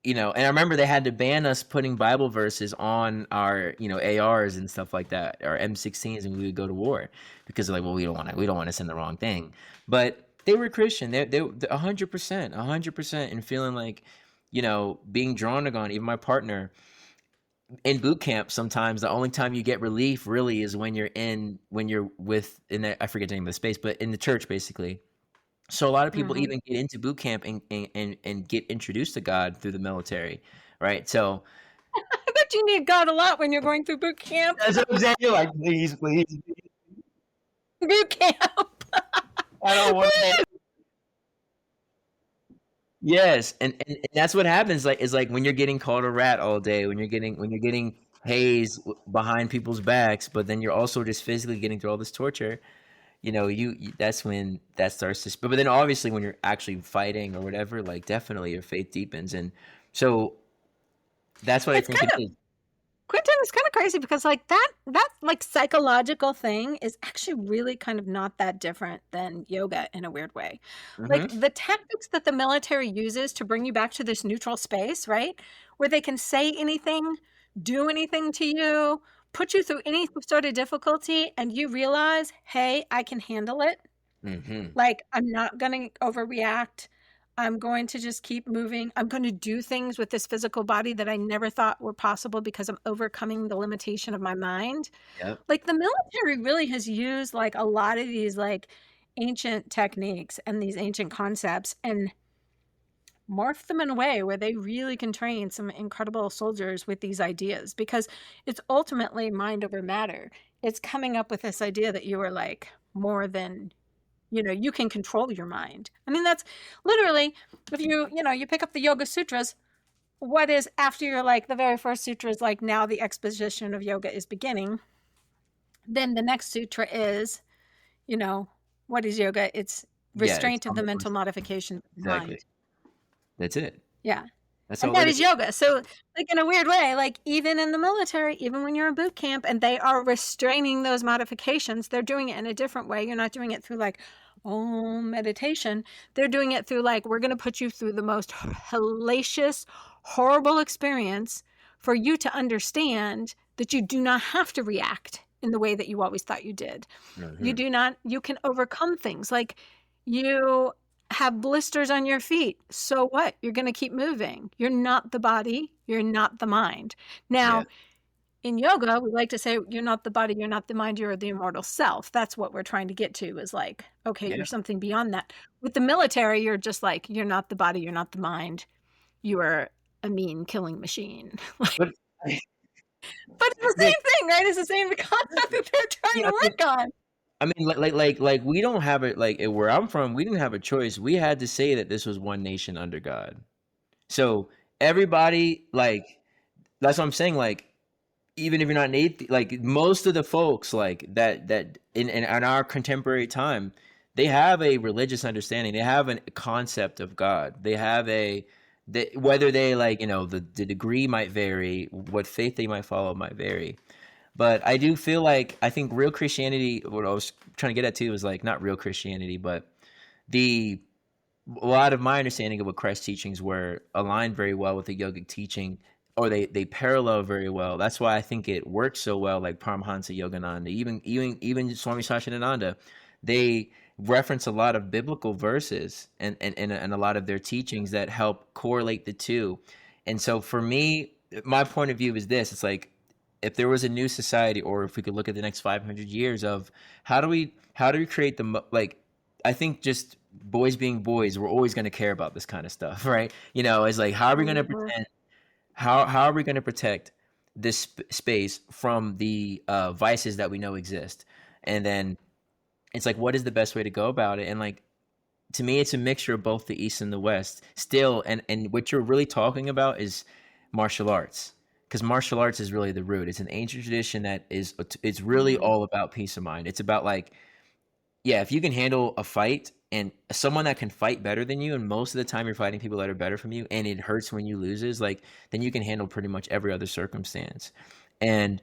and I remember they had to ban us putting Bible verses on our, ARs and stuff like that, our M16s, and we would go to war, because they're like, well, we don't want to send the wrong thing. But they were Christian. They 100%, and feeling like, being drawn to God. Even my partner in boot camp, sometimes the only time you get relief really is when you're I forget the name of the space, but in the church, basically. So a lot of people Mm-hmm. even get into boot camp and get introduced to God through the military, right? So I bet you need God a lot when you're going through boot camp. that's what I'm saying. You're like, please. Boot camp. I don't want that. Yes, and that's what happens. Like, is like when you're getting called a rat all day, when you're getting hazed behind people's backs, but then you're also just physically getting through all this torture. You that's when that starts to. But then obviously when you're actually fighting or whatever, like definitely your faith deepens, and so that's what I It's think kind it of is. Quentin is kind of crazy because like that like psychological thing is actually really kind of not that different than yoga in a weird way. Like Mm-hmm. the tactics that the military uses to bring you back to this neutral space, right? Where they can say anything, do anything to you, put you through any sort of difficulty and you realize, "Hey, I can handle it." Mm-hmm. Like, I'm not going to overreact. I'm going to just keep moving. I'm going to do things with this physical body that I never thought were possible because I'm overcoming the limitation of my mind. Yep. Like, the military really has used like a lot of these like ancient techniques and these ancient concepts and morph them in a way where they really can train some incredible soldiers with these ideas because it's ultimately mind over matter. It's coming up with this idea that you are like more than you can control your mind. I mean, that's literally, if you pick up the Yoga Sutras, what is after you're like, the very first sutra is like, now the exposition of yoga is beginning. Then the next sutra is, you know, what is yoga? It's Yeah. It's restraint of the mental modification of the exactly. mind. That's it. Yeah. That's And all that it is is. yoga. So, like in a weird way, like even in the military, even when you're in boot camp and they are restraining those modifications, they're doing it in a different way. You're not doing it through like, oh, meditation. They're doing it through like, we're going to put you through the most hellacious, horrible experience for you to understand that you do not have to react in the way that you always thought you did. Mm-hmm. You can overcome things. Like you have blisters on your feet. So what? You're going to keep moving. You're not the body. You're not the mind. Yeah. Now, in yoga, we like to say, you're not the body. You're not the mind. You're the immortal self. That's what we're trying to get to is like, okay, Yeah. you're something beyond that. With the military, you're just like, you're not the body. You're not the mind. You are a mean killing machine. But But it's the yeah, same thing, right? It's the same concept that they're trying yeah, to work on. I mean, like we don't have it like where I'm from. We didn't have a choice. We had to say that this was one nation under God. So everybody, like, that's what I'm saying. Like, even if you're not an atheist, like most of the folks, like that in our contemporary time, they have a religious understanding. They have a concept of God. They have whether they like the degree might vary, what faith they might follow might vary. But I do feel like I think real Christianity. What I was trying to get at too is like not real Christianity, but the a lot of my understanding of what Christ's teachings were aligned very well with the yogic teaching, or they parallel very well. That's why I think it works so well. Like Paramahansa Yogananda, even Swami Sachinananda, they reference a lot of biblical verses and a lot of their teachings that help correlate the two. And so for me, my point of view is this: it's like if there was a new society, or if we could look at the next 500 years of how do we create like I think just boys being boys, we're always going to care about this kind of stuff, right? It's like how are we going to Mhm. pretend how are we going to protect this space from the vices that we know exist? And then it's like, what is the best way to go about it? And like, to me, it's a mixture of both the East and the West still. And what you're really talking about is martial arts, because martial arts is really the root. It's an ancient tradition that it's really Mhm. all about peace of mind. It's about like, yeah, if you can handle a fight and someone that can fight better than you, and most of the time you're fighting people that are better from you, and it hurts when you loses, like then you can handle pretty much every other circumstance. And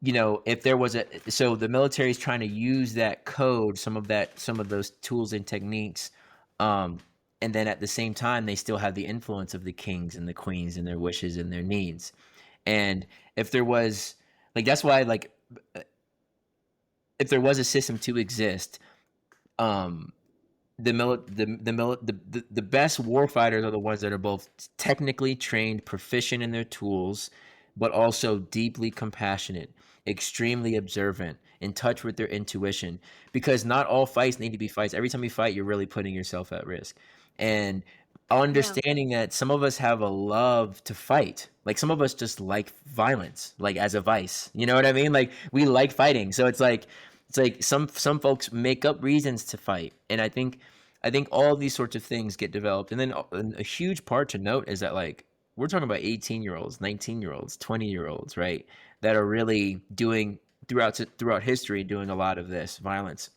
if there was so the military is trying to use that code, some of those tools and techniques, and then at the same time they still have the influence of the kings and the queens and their wishes and their needs. And if there was like that's why like if there was a system to exist, um the best war fighters are the ones that are both technically trained, proficient in their tools, but also deeply compassionate, extremely observant, in touch with their intuition. Because not all fights need to be fights. Every time you fight, you're really putting yourself at risk. And Yeah. understanding that some of us have a love to fight. Like some of us just like violence, like as a vice. You know what I mean? Like we like fighting. So it's like It's like some folks make up reasons to fight, and I think all these sorts of things get developed. And then a huge part to note is that, like, we're talking about 18-year-olds, 19-year-olds, 20-year-olds, right? That are really doing throughout history, doing a lot of this violence,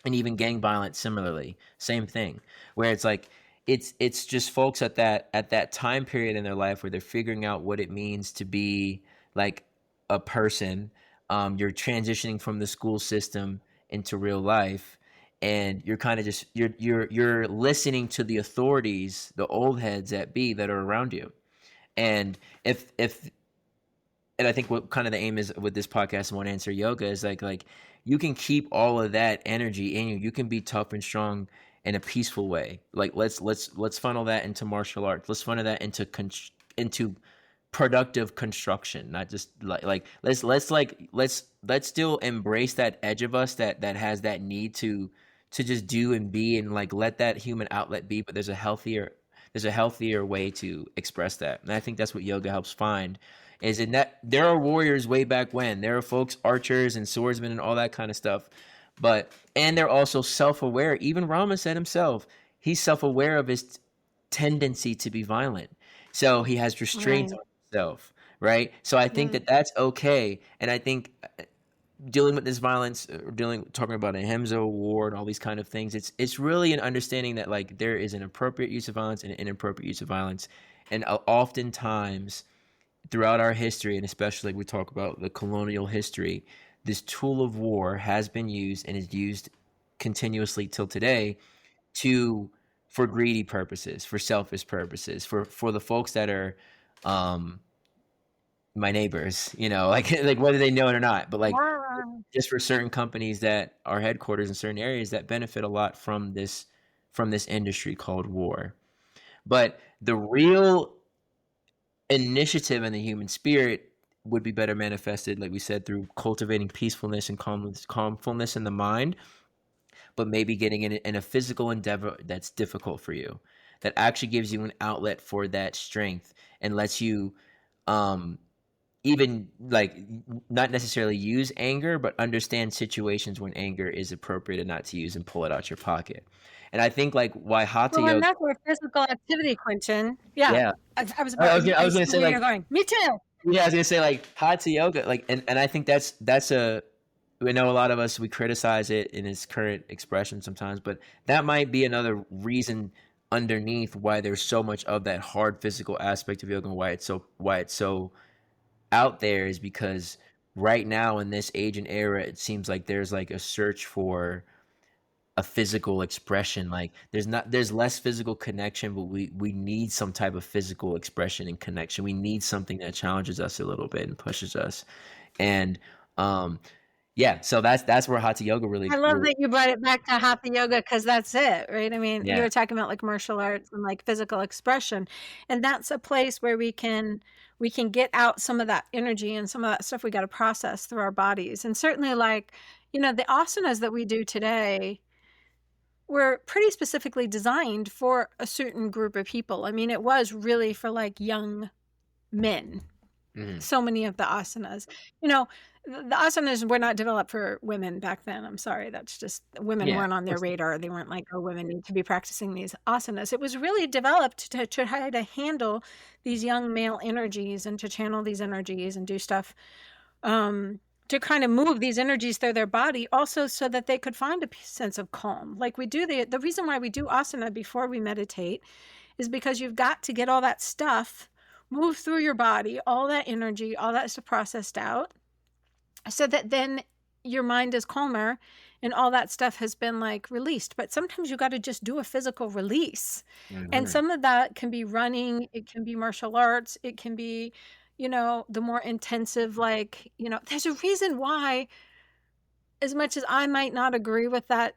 and even gang violence. Similarly, same thing, where it's like it's just folks at that time period in their life where they're figuring out what it means to be like a person. You're transitioning from the school system into real life, and you're kind of just you're listening to the authorities, the old heads that be that are around you. And if and I think what kind of the aim is with this podcast and One Answer Yoga is like you can keep all of that energy in you. You can be tough and strong in a peaceful way. Like let's funnel that into martial arts. Let's funnel that into productive construction, not just like let's still embrace that edge of us that has that need to just do and be, and like let that human outlet be. But there's a healthier way to express that, and I think that's what yoga helps find. Is in that there are warriors way back when. There are folks, archers and swordsmen and all that kind of stuff. And they're also self-aware. Even Rama said himself, he's self-aware of his tendency to be violent. So he has restraint Right. on himself, right? So I think that that's okay. And I think dealing with this violence, talking about Ahimsa war and all these kind of things, it's really an understanding that like there is an appropriate use of violence and an inappropriate use of violence. And oftentimes throughout our history, and especially we talk about the colonial history, this tool of war has been used and is used continuously till today for greedy purposes, for selfish purposes, for the folks that are my neighbors, like whether they know it or not, but like just for certain companies that are headquarters in certain areas that benefit a lot from this industry called war. But the real initiative in the human spirit would be better manifested, like we said, through cultivating peacefulness and calmfulness in the mind, but maybe getting in a physical endeavor that's difficult for you, that actually gives you an outlet for that strength and lets you even like not necessarily use anger, but understand situations when anger is appropriate and not to use and pull it out your pocket. And I think like why hatha Well, and yoga, that's where physical activity, Quentin. Yeah, yeah, I was I about. was gonna, I I was gonna see say where like you're going. Me too. yeah, I was gonna say like hatha yoga, like, and I think that's a, we know a lot of us, we criticize it in its current expression sometimes, but that might be another reason underneath why there's so much of that hard physical aspect of yoga and why it's so out there, is because right now in this age and era, it seems like there's like a search for a physical expression. Like there's less physical connection, but we need some type of physical expression and connection. We need something that challenges us a little bit and pushes us. And yeah, so that's where hatha yoga I love that you brought it back to hatha yoga because that's it, right? I mean, you yeah. were talking about like martial arts and like physical expression, and that's a place where we can get out some of that energy and some of that stuff we got to process through our bodies. And certainly, like, the asanas that we do today were pretty specifically designed for a certain group of people. I mean, it was really for like young men. Mhm. So many of the asanas, you know, the asanas were not developed for women back then. I'm sorry. That's just women Yeah, weren't of on their course. radar. They weren't like, oh, women need to be practicing these asanas. It was really developed to try to handle these young male energies and to channel these energies and do stuff to kind of move these energies through their body, also so that they could find a sense of calm. Like we do the reason why we do asana before we meditate is because you've got to get all that stuff move through your body, all that energy, all that's processed out, so that then your mind is calmer and all that stuff has been like released. But sometimes you got to just do a physical release. And Mhm. some of that can be running, it can be martial arts, it can be, the more intensive, like, there's a reason why, as much as I might not agree with that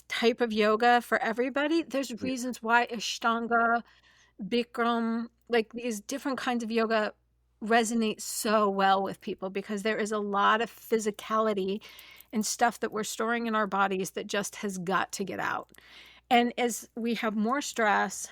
type of yoga for everybody, there's Yeah. reasons why Ashtanga, Bikram, like these different kinds of yoga resonate so well with people because there is a lot of physicality and stuff that we're storing in our bodies that just has got to get out. And as we have more stress,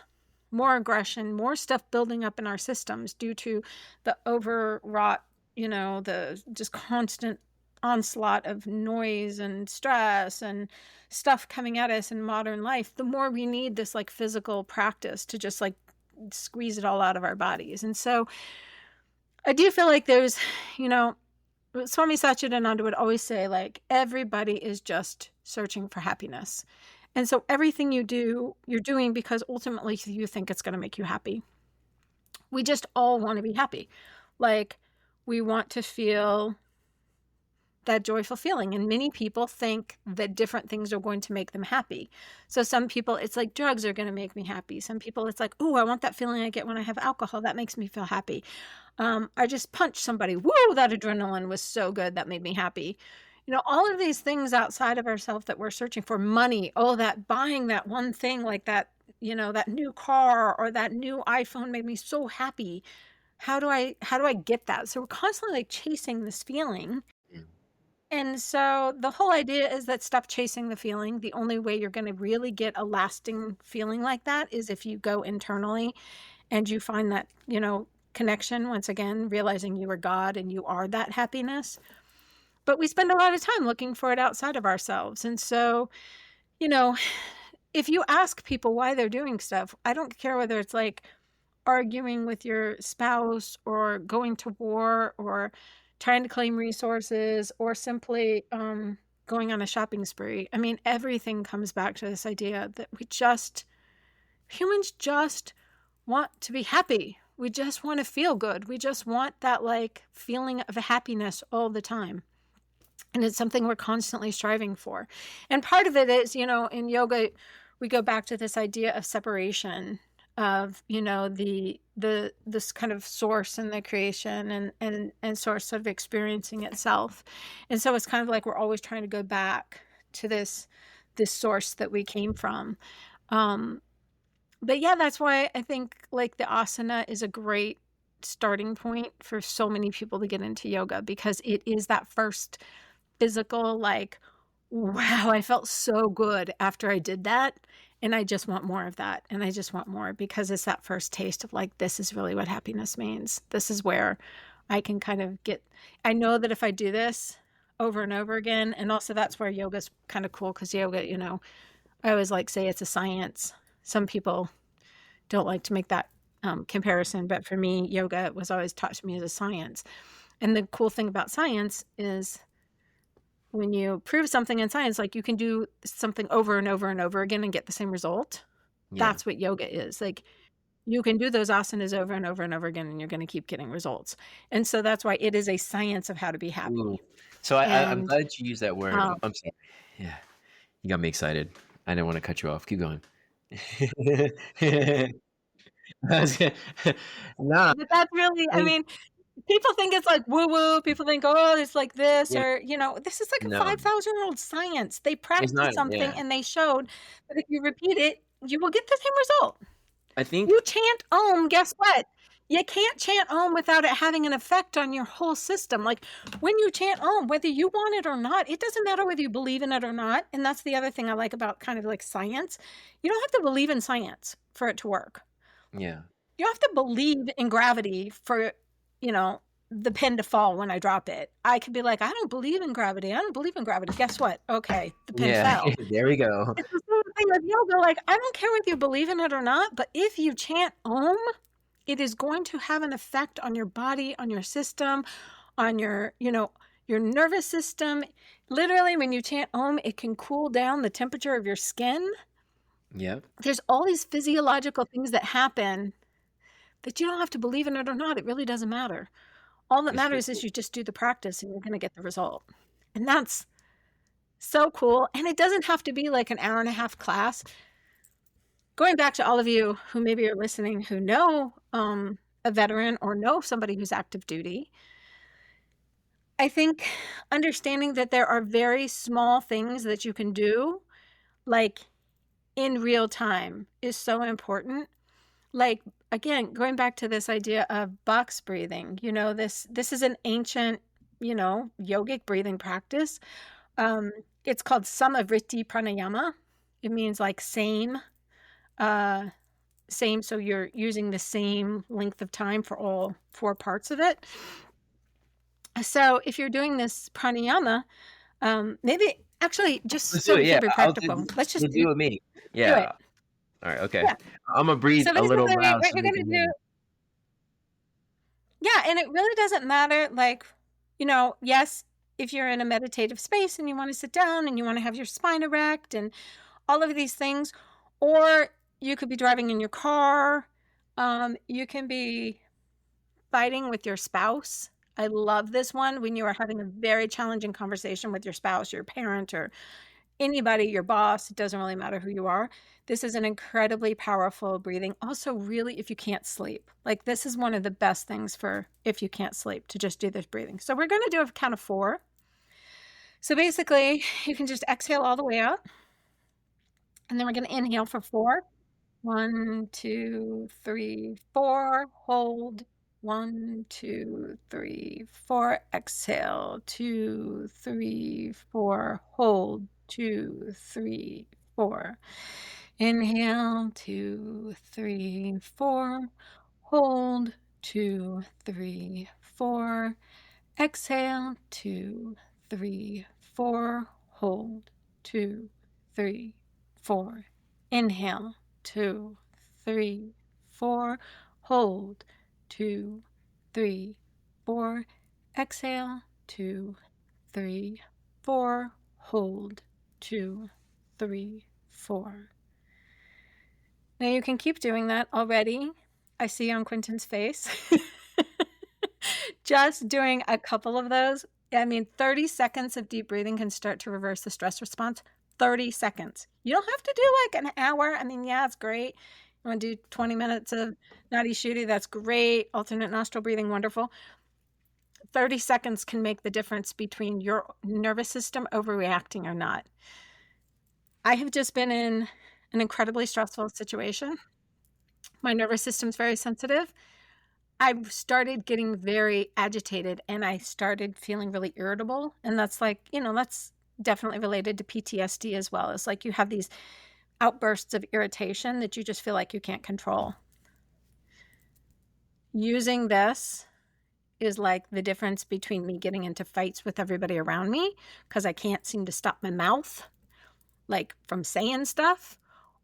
more aggression, more stuff building up in our systems due to the overwrought, the just constant onslaught of noise and stress and stuff coming at us in modern life, the more we need this like physical practice to just like squeeze it all out of our bodies. And so I do feel like there's, you know, Swami Satchidananda would always say, like, everybody is just searching for happiness. And so everything you do, you're doing because ultimately you think it's going to make you happy. We just all want to be happy. Like, we want to feel that joyful feeling. And many people think that different things are going to make them happy. So some people, it's like drugs are going to make me happy. Some people, it's like, oh, I want that feeling I get when I have alcohol. That makes me feel happy. I just punched somebody. Woo, that adrenaline was so good. That made me happy. You know, all of these things outside of ourselves that we're searching for, money, oh, that buying that one thing like that, you know, that new car or that new iPhone made me so happy. How do I get that? So we're constantly like chasing this feeling. And so the whole idea is that stop chasing the feeling. The only way you're going to really get a lasting feeling like that is if you go internally and you find that, you know, connection, once again, realizing you are God and you are that happiness. But we spend a lot of time looking for it outside of ourselves. And so, you know, if you ask people why they're doing stuff, I don't care whether it's like arguing with your spouse or going to war or trying to claim resources or simply going on a shopping spree. I mean, everything comes back to this idea that humans just want to be happy. We just want to feel good. We just want that like feeling of happiness all the time. And it's something we're constantly striving for. And part of it is, you know, in yoga, we go back to this idea of separation of, you know, this kind of source in the creation and source sort of experiencing itself. And so it's kind of like we're always trying to go back to this source that we came from. But yeah, that's why I think like the asana is a great starting point for so many people to get into yoga, because it is that first physical, like, wow, I felt so good after I did that. And I just want more of that. And I just want more, because it's that first taste of like, this is really what happiness means. This is where I can kind of I know that if I do this over and over again, and also that's where yoga's kind of cool, because yoga, you know, I always like say it's a science. Some people don't like to make that comparison, but for me, yoga was always taught to me as a science. And the cool thing about science is when you prove something in science, like you can do something over and over and over again and get the same result. Yeah. That's what yoga is. Like you can do those asanas over and over and over again, and you're going to keep getting results. And so that's why it is a science of how to be happy. Ooh. So I'm glad you used that word. I'm sorry. Yeah. You got me excited. I didn't want to cut you off. Keep going. Nah. But that's really, I mean, people think it's like woo-woo. People think, oh, it's like this, Yeah. or, you know, this is like a No. 5,000-year-old science. They practiced not, something yeah. and they showed that if you repeat it, you will get the same result. I think You chant Om, guess what? You can't chant Om without it having an effect on your whole system. Like when you chant Om, whether you want it or not, it doesn't matter whether you believe in it or not. And that's the other thing I like about kind of like science. You don't have to believe in science for it to work. yeah. You don't have to believe in gravity for, you know, the pen to fall when I drop it. I could be like, I don't believe in gravity. I don't believe in gravity. Guess what? Okay, the pen fell. There we go. It's the same thing with yoga. Like, I don't care whether you believe in it or not, but if you chant Om, it is going to have an effect on your body, on your system, on your, you know, your nervous system. Literally, when you chant Om, it can cool down the temperature of your skin. Yep. There's all these physiological things that happen that you don't have to believe in it or not. It really doesn't matter. All that matters is you just do the practice and you're going to get the result. And that's so cool. And it doesn't have to be like an hour-and-a-half class. Going back to all of you who maybe are listening who know a veteran or know somebody who's active duty, I think understanding that there are very small things that you can do, like in real time, is so important. Like, again, going back to this idea of box breathing, you know, this is an ancient, you know, yogic breathing practice. It's called Samavriti Pranayama. It means like same. So you're using the same length of time for all 4 parts of it. So if you're doing this pranayama, maybe actually just Let's so do it. we Yeah, can be I'll practical, let's just do it with me. do it. Yeah. All right. Okay. Yeah. I'm gonna breathe So a little basically, loud what so you're they going can to hear do, me. yeah, and it really doesn't matter. Like, yes, if you're in a meditative space and you want to sit down and you want to have your spine erect and all of these things, or you could be driving in your car. You can be fighting with your spouse. I love this one when you are having a very challenging conversation with your spouse, your parent, or anybody, your boss. It doesn't really matter who you are. This is an incredibly powerful breathing. Also, really, if you can't sleep, like this is one of the best things for if you can't sleep to just do this breathing. So we're going to do a count of 4. So basically, you can just exhale all the way out, and then we're going to inhale for 4. 1, 2, 3, 4. Hold. 1, 2, 3, 4. Exhale. 2, 3, 4. Hold. 2, 3, 4. Inhale. 2, 3, 4. Hold. 2, 3, 4. Exhale. 2, 3, 4. Hold. 2, 3, 4. Inhale. 2, 3, 4. Hold. 2, 3, 4. Exhale. 2, 3, 4. Hold. 2, 3, 4. Now you can keep doing that already. I see on Quentin's face. Just doing a couple of those. 30 seconds of deep breathing can start to reverse the stress response. 30 seconds. You don't have to do like an hour. Yeah, it's great. You want to do 20 minutes of nadi shuddhi, that's great. Alternate nostril breathing, wonderful. 30 seconds can make the difference between your nervous system overreacting or not. I have just been in an incredibly stressful situation. My nervous system's very sensitive. I started getting very agitated and I started feeling really irritable. And that's that's definitely related to PTSD as well. It's like you have these outbursts of irritation that you just feel like you can't control. Using this is like the difference between me getting into fights with everybody around me because I can't seem to stop my mouth, like from saying stuff,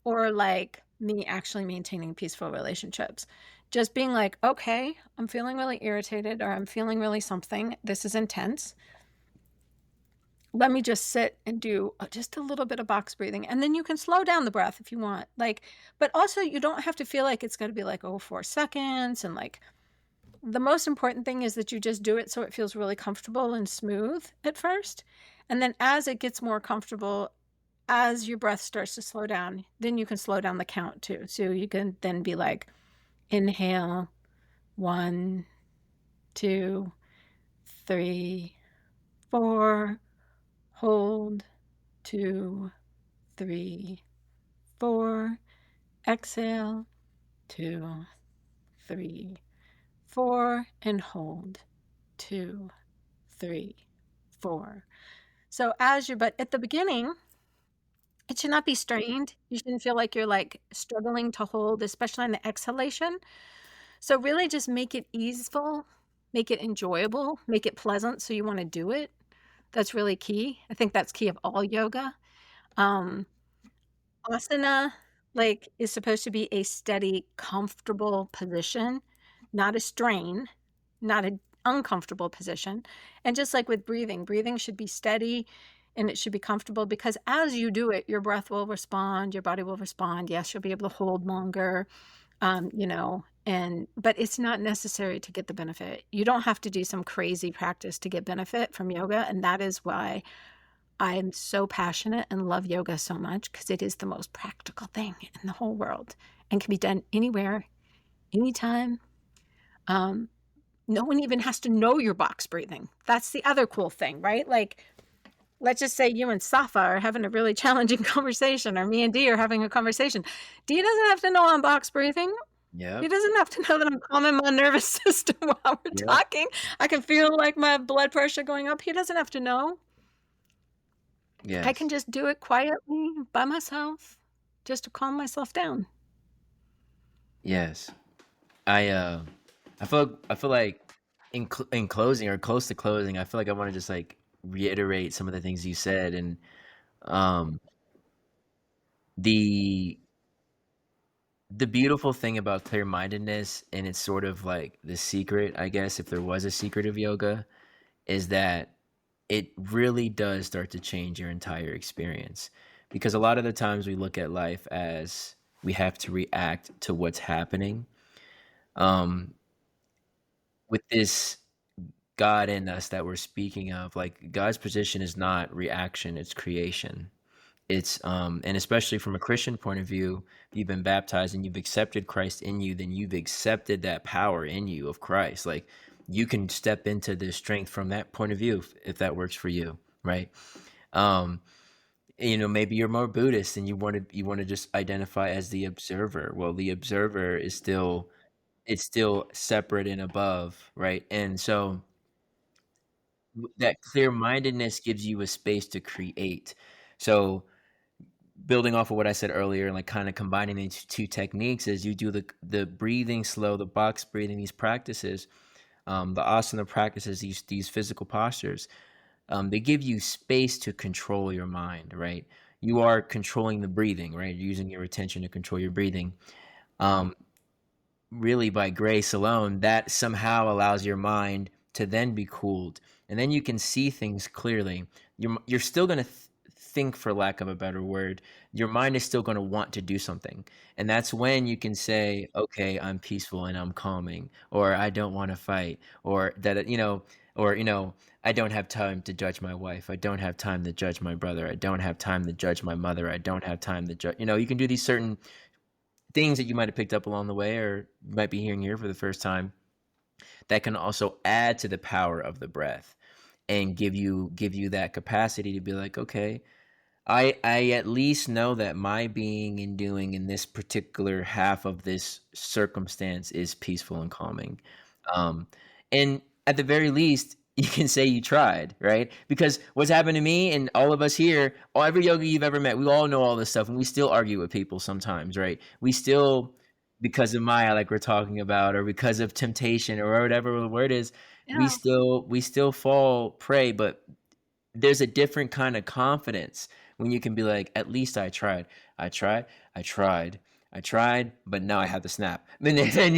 or like me actually maintaining peaceful relationships. Just being like, okay, I'm feeling really irritated or I'm feeling really something. This is intense. Let me just sit and do just a little bit of box breathing. And then you can slow down the breath if you want. But also you don't have to feel like it's going to be like, 4 seconds. And the most important thing is that you just do it so it feels really comfortable and smooth at first. And then as it gets more comfortable, as your breath starts to slow down, then you can slow down the count too. So you can then be like, inhale, 1, 2, 3, 4. Hold, 2, 3, 4. Exhale, 2, 3, 4. And hold, 2, 3, 4. So but at the beginning, it should not be strained. You shouldn't feel like you're like struggling to hold, especially on the exhalation. So really just make it easeful, make it enjoyable, make it pleasant so you want to do it. That's really key. I think that's key of all yoga. Asana is supposed to be a steady, comfortable position, not a strain, not an uncomfortable position. And just like with breathing should be steady and it should be comfortable because as you do it, your breath will respond, your body will respond. Yes, you'll be able to hold longer, but it's not necessary to get the benefit. You don't have to do some crazy practice to get benefit from yoga. And that is why I'm so passionate and love yoga so much because it is the most practical thing in the whole world and can be done anywhere, anytime. No one even has to know your box breathing. That's the other cool thing, right? Let's just say you and Safa are having a really challenging conversation, or me and Dee are having a conversation. Dee doesn't have to know I'm box breathing. Yep. He doesn't have to know that I'm calming my nervous system while we're talking. I can feel like my blood pressure going up. He doesn't have to know. Yes. I can just do it quietly by myself, just to calm myself down. Yes. I feel like in closing or close to closing, I feel like I want to just like reiterate some of the things you said. And um, the the beautiful thing about clear mindedness, and it's sort of like the secret, I guess, if there was a secret of yoga, is that it really does start to change your entire experience. Because a lot of the times we look at life as we have to react to what's happening. Um, with this God in us that we're speaking of, like God's position is not reaction, it's creation. It's and especially from a Christian point of view, if you've been baptized and you've accepted Christ in you, then you've accepted that power in you of Christ. Like you can step into this strength from that point of view if that works for you, right? Um, maybe you're more Buddhist and you want to just identify as the observer. Well, the observer is still, it's still separate and above, right? And so that clear mindedness gives you a space to create. So building off of what I said earlier and like kind of combining these two techniques is you do the breathing slow, the box breathing, these practices, the asana practices, these physical postures, they give you space to control your mind, right? You are controlling the breathing, right? You're using your attention to control your breathing. Um, Really by grace alone, that somehow allows your mind to then be cooled, and then you can see things clearly. You're still going to think, for lack of a better word. Your mind is still going to want to do something, and that's when you can say, okay, I'm peaceful and I'm calming, or I don't want to fight, or that, or I don't have time to judge my wife, I don't have time to judge my brother, I don't have time to judge my mother, I don't have time to judge. You can do these certain things that you might have picked up along the way or might be hearing here for the first time that can also add to the power of the breath and give you that capacity to be like, okay, I at least know that my being and doing in this particular half of this circumstance is peaceful and calming. Um, and at the very least, you can say you tried, right? Because what's happened to me and all of us here, every yogi you've ever met, we all know all this stuff, and we still argue with people sometimes, right? We still, because of Maya, like we're talking about, or because of temptation, or whatever the word is, we Yeah. still fall prey, but there's a different kind of confidence when you can be like, at least I tried. I tried. I tried. I tried, but now I have to snap. And then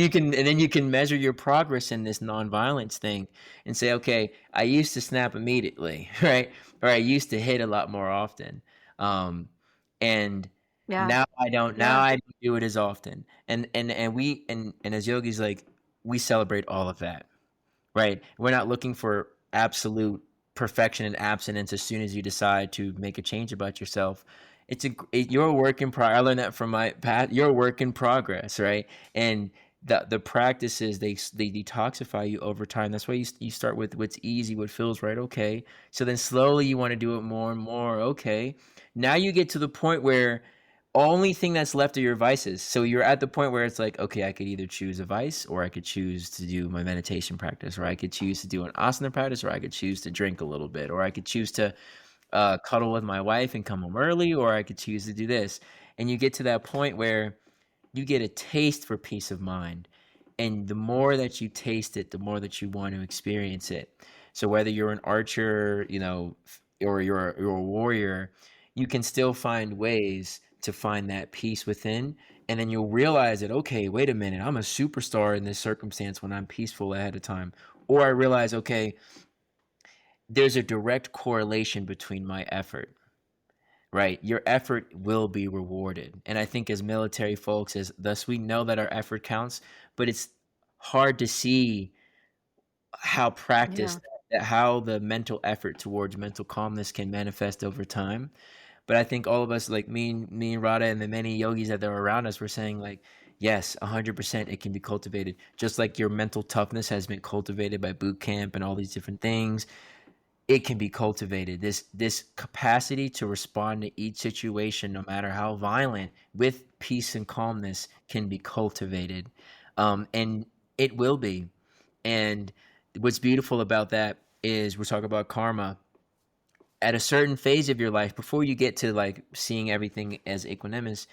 you can measure your progress in this nonviolence thing and say, okay, I used to snap immediately, right? Or I used to hit a lot more often. And Yeah. now I don't. Now Yeah. I don't do it as often. And as yogis, like we celebrate all of that, right? We're not looking for absolute perfection and abstinence as soon as you decide to make a change about yourself. You're a work in progress. I learned that from my path. You're a work in progress, right? And the practices, they detoxify you over time. That's why you start with what's easy, what feels right. Okay, so then slowly you want to do it more and more. Okay, now you get to the point where only thing that's left are your vices. So you're at the point where it's like, okay, I could either choose a vice, or I could choose to do my meditation practice, or I could choose to do an asana practice, or I could choose to drink a little bit, or I could choose to cuddle with my wife and come home early, or I could choose to do this. And you get to that point where you get a taste for peace of mind. And the more that you taste it, the more that you want to experience it. So whether you're an archer, or you're a warrior, you can still find ways to find that peace within. And then you'll realize that, okay, wait a minute, I'm a superstar in this circumstance when I'm peaceful ahead of time. Or I realize, okay, there's a direct correlation between my effort, right? Your effort will be rewarded. And I think as military folks, as thus we know that our effort counts, but it's hard to see how Yeah. how the mental effort towards mental calmness can manifest over time. But I think all of us, like me and Radha and the many yogis that are around us, were saying like, yes, 100% it can be cultivated. Just like your mental toughness has been cultivated by boot camp and all these different things, it can be cultivated. This capacity to respond to each situation, no matter how violent, with peace and calmness, can be cultivated, and it will be. And what's beautiful about that is we're talking about karma. At a certain phase of your life, before you get to like seeing everything as equanimous,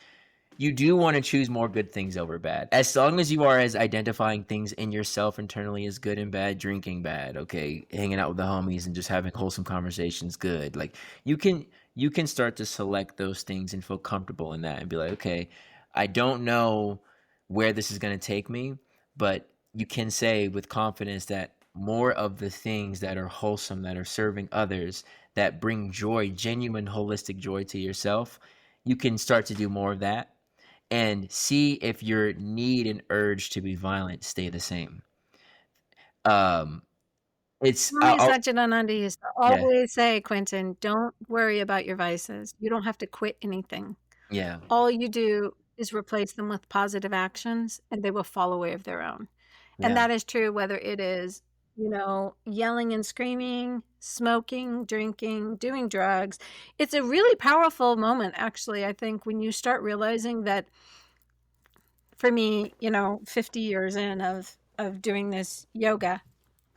you do want to choose more good things over bad. As long as you are as identifying things in yourself internally as good and bad, drinking bad, okay, hanging out with the homies and just having wholesome conversations good. Like you can start to select those things and feel comfortable in that and be like, okay, I don't know where this is going to take me, but you can say with confidence that more of the things that are wholesome, that are serving others, that bring joy, genuine holistic joy to yourself, you can start to do more of that and see if your need and urge to be violent stay the same. It's Mommy I'll Satchidananda used to yeah, always say, Quentin, don't worry about your vices. You don't have to quit anything. yeah, All you do is replace them with positive actions and they will fall away of their own. And yeah, that is true whether it is, yelling and screaming, smoking, drinking, doing drugs. It's a really powerful moment, actually, I think, when you start realizing that for me, 50 years in of doing this yoga,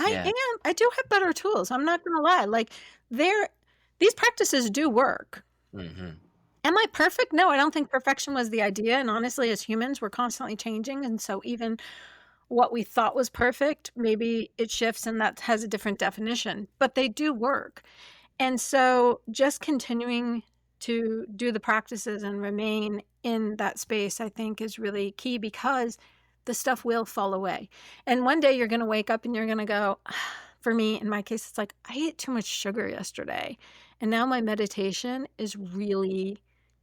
yeah. I do have better tools. I'm not going to lie. Like these practices do work. Hmm. Am I perfect? No, I don't think perfection was the idea. And honestly, as humans, we're constantly changing. And so even what we thought was perfect, maybe it shifts and that has a different definition, but they do work. And so just continuing to do the practices and remain in that space, I think is really key because the stuff will fall away. And one day you're going to wake up and you're going to go, for me, in my case, it's like, I ate too much sugar yesterday. And now my meditation is really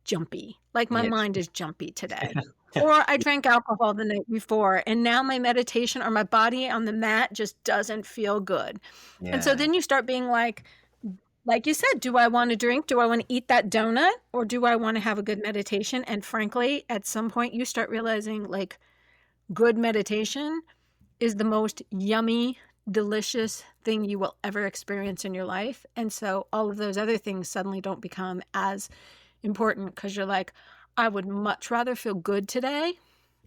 jumpy. Like my Yeah. mind is jumpy today. Or I drank alcohol the night before, and now my meditation or my body on the mat just doesn't feel good. And so Yeah. then you start being like you said, do I want to drink? Do I want to eat that donut? Or do I want to have a good meditation? And frankly, at some point, you start realizing like good meditation is the most yummy, delicious thing you will ever experience in your life. And so all of those other things suddenly don't become as important because you're like, I would much rather feel good today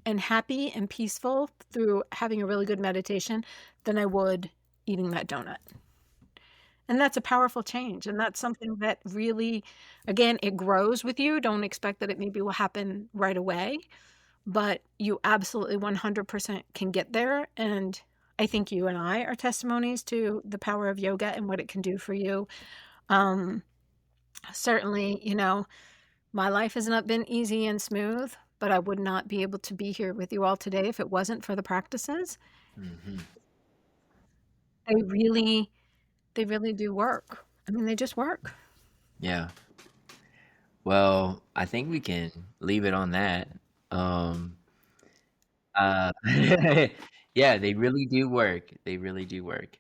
and happy and peaceful through having a really good meditation than I would eating that donut. And that's a powerful change. And that's something that really, again, it grows with you. Don't expect that it maybe will happen right away, but you absolutely 100% can get there. And I think you and I are testimonies to the power of yoga and what it can do for you. Um, Certainly, my life has not been easy and smooth, but I would not be able to be here with you all today if it wasn't for the practices. Hmm. They really, they really do work. I mean, they just work. Yeah. Well, I think we can leave it on that. Um, uh, yeah, they really do work. They really do work.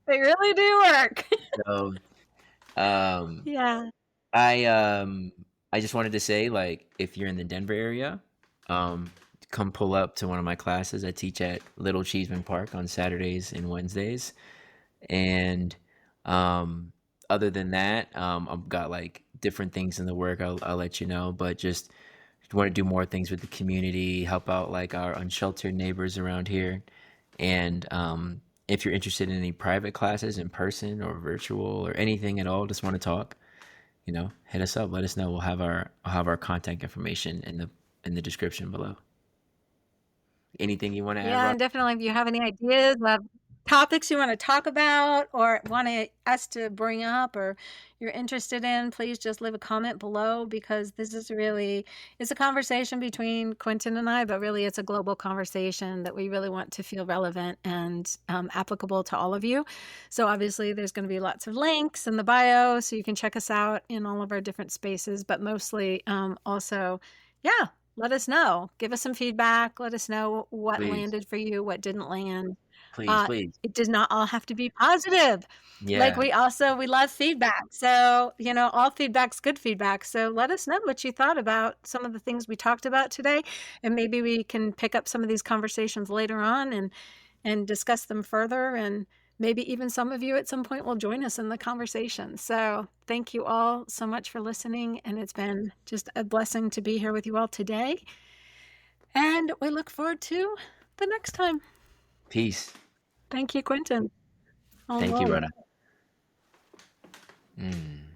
They really do work. So, um, Yeah. I um I just wanted to say, like, if you're in the Denver area, um, come pull up to one of my classes. I teach at Little Cheeseman Park on Saturdays and Wednesdays. And um, other than that, I've got like different things in the work. I'll let you know, but just want to do more things with the community, help out like our unsheltered neighbors around here. And if you're interested in any private classes in person or virtual or anything at all, just want to talk, hit us up. Let us know. I'll have our contact information in the description below. Anything you want to add, Yeah, Rob? and definitely if you have any ideas of topics you want to talk about or us to bring up or you're interested in, please just leave a comment below because this is really, it's a conversation between Quentin and I, but really it's a global conversation that we really want to feel relevant and applicable to all of you. So obviously there's going to be lots of links in the bio so you can check us out in all of our different spaces, but mostly also, yeah, let us know. Give us some feedback. Let us know what Please, landed for you, what didn't land. please, please. It does not all have to be positive. Like Yeah, we love feedback. So, all feedback's good feedback. So let us know what you thought about some of the things we talked about today. And maybe we can pick up some of these conversations later on and discuss them further. And maybe even some of you at some point will join us in the conversation. So thank you all so much for listening. And it's been just a blessing to be here with you all today. And we look forward to the next time. peace. Thank you, Quentin. Thank you, All Rhoda. right.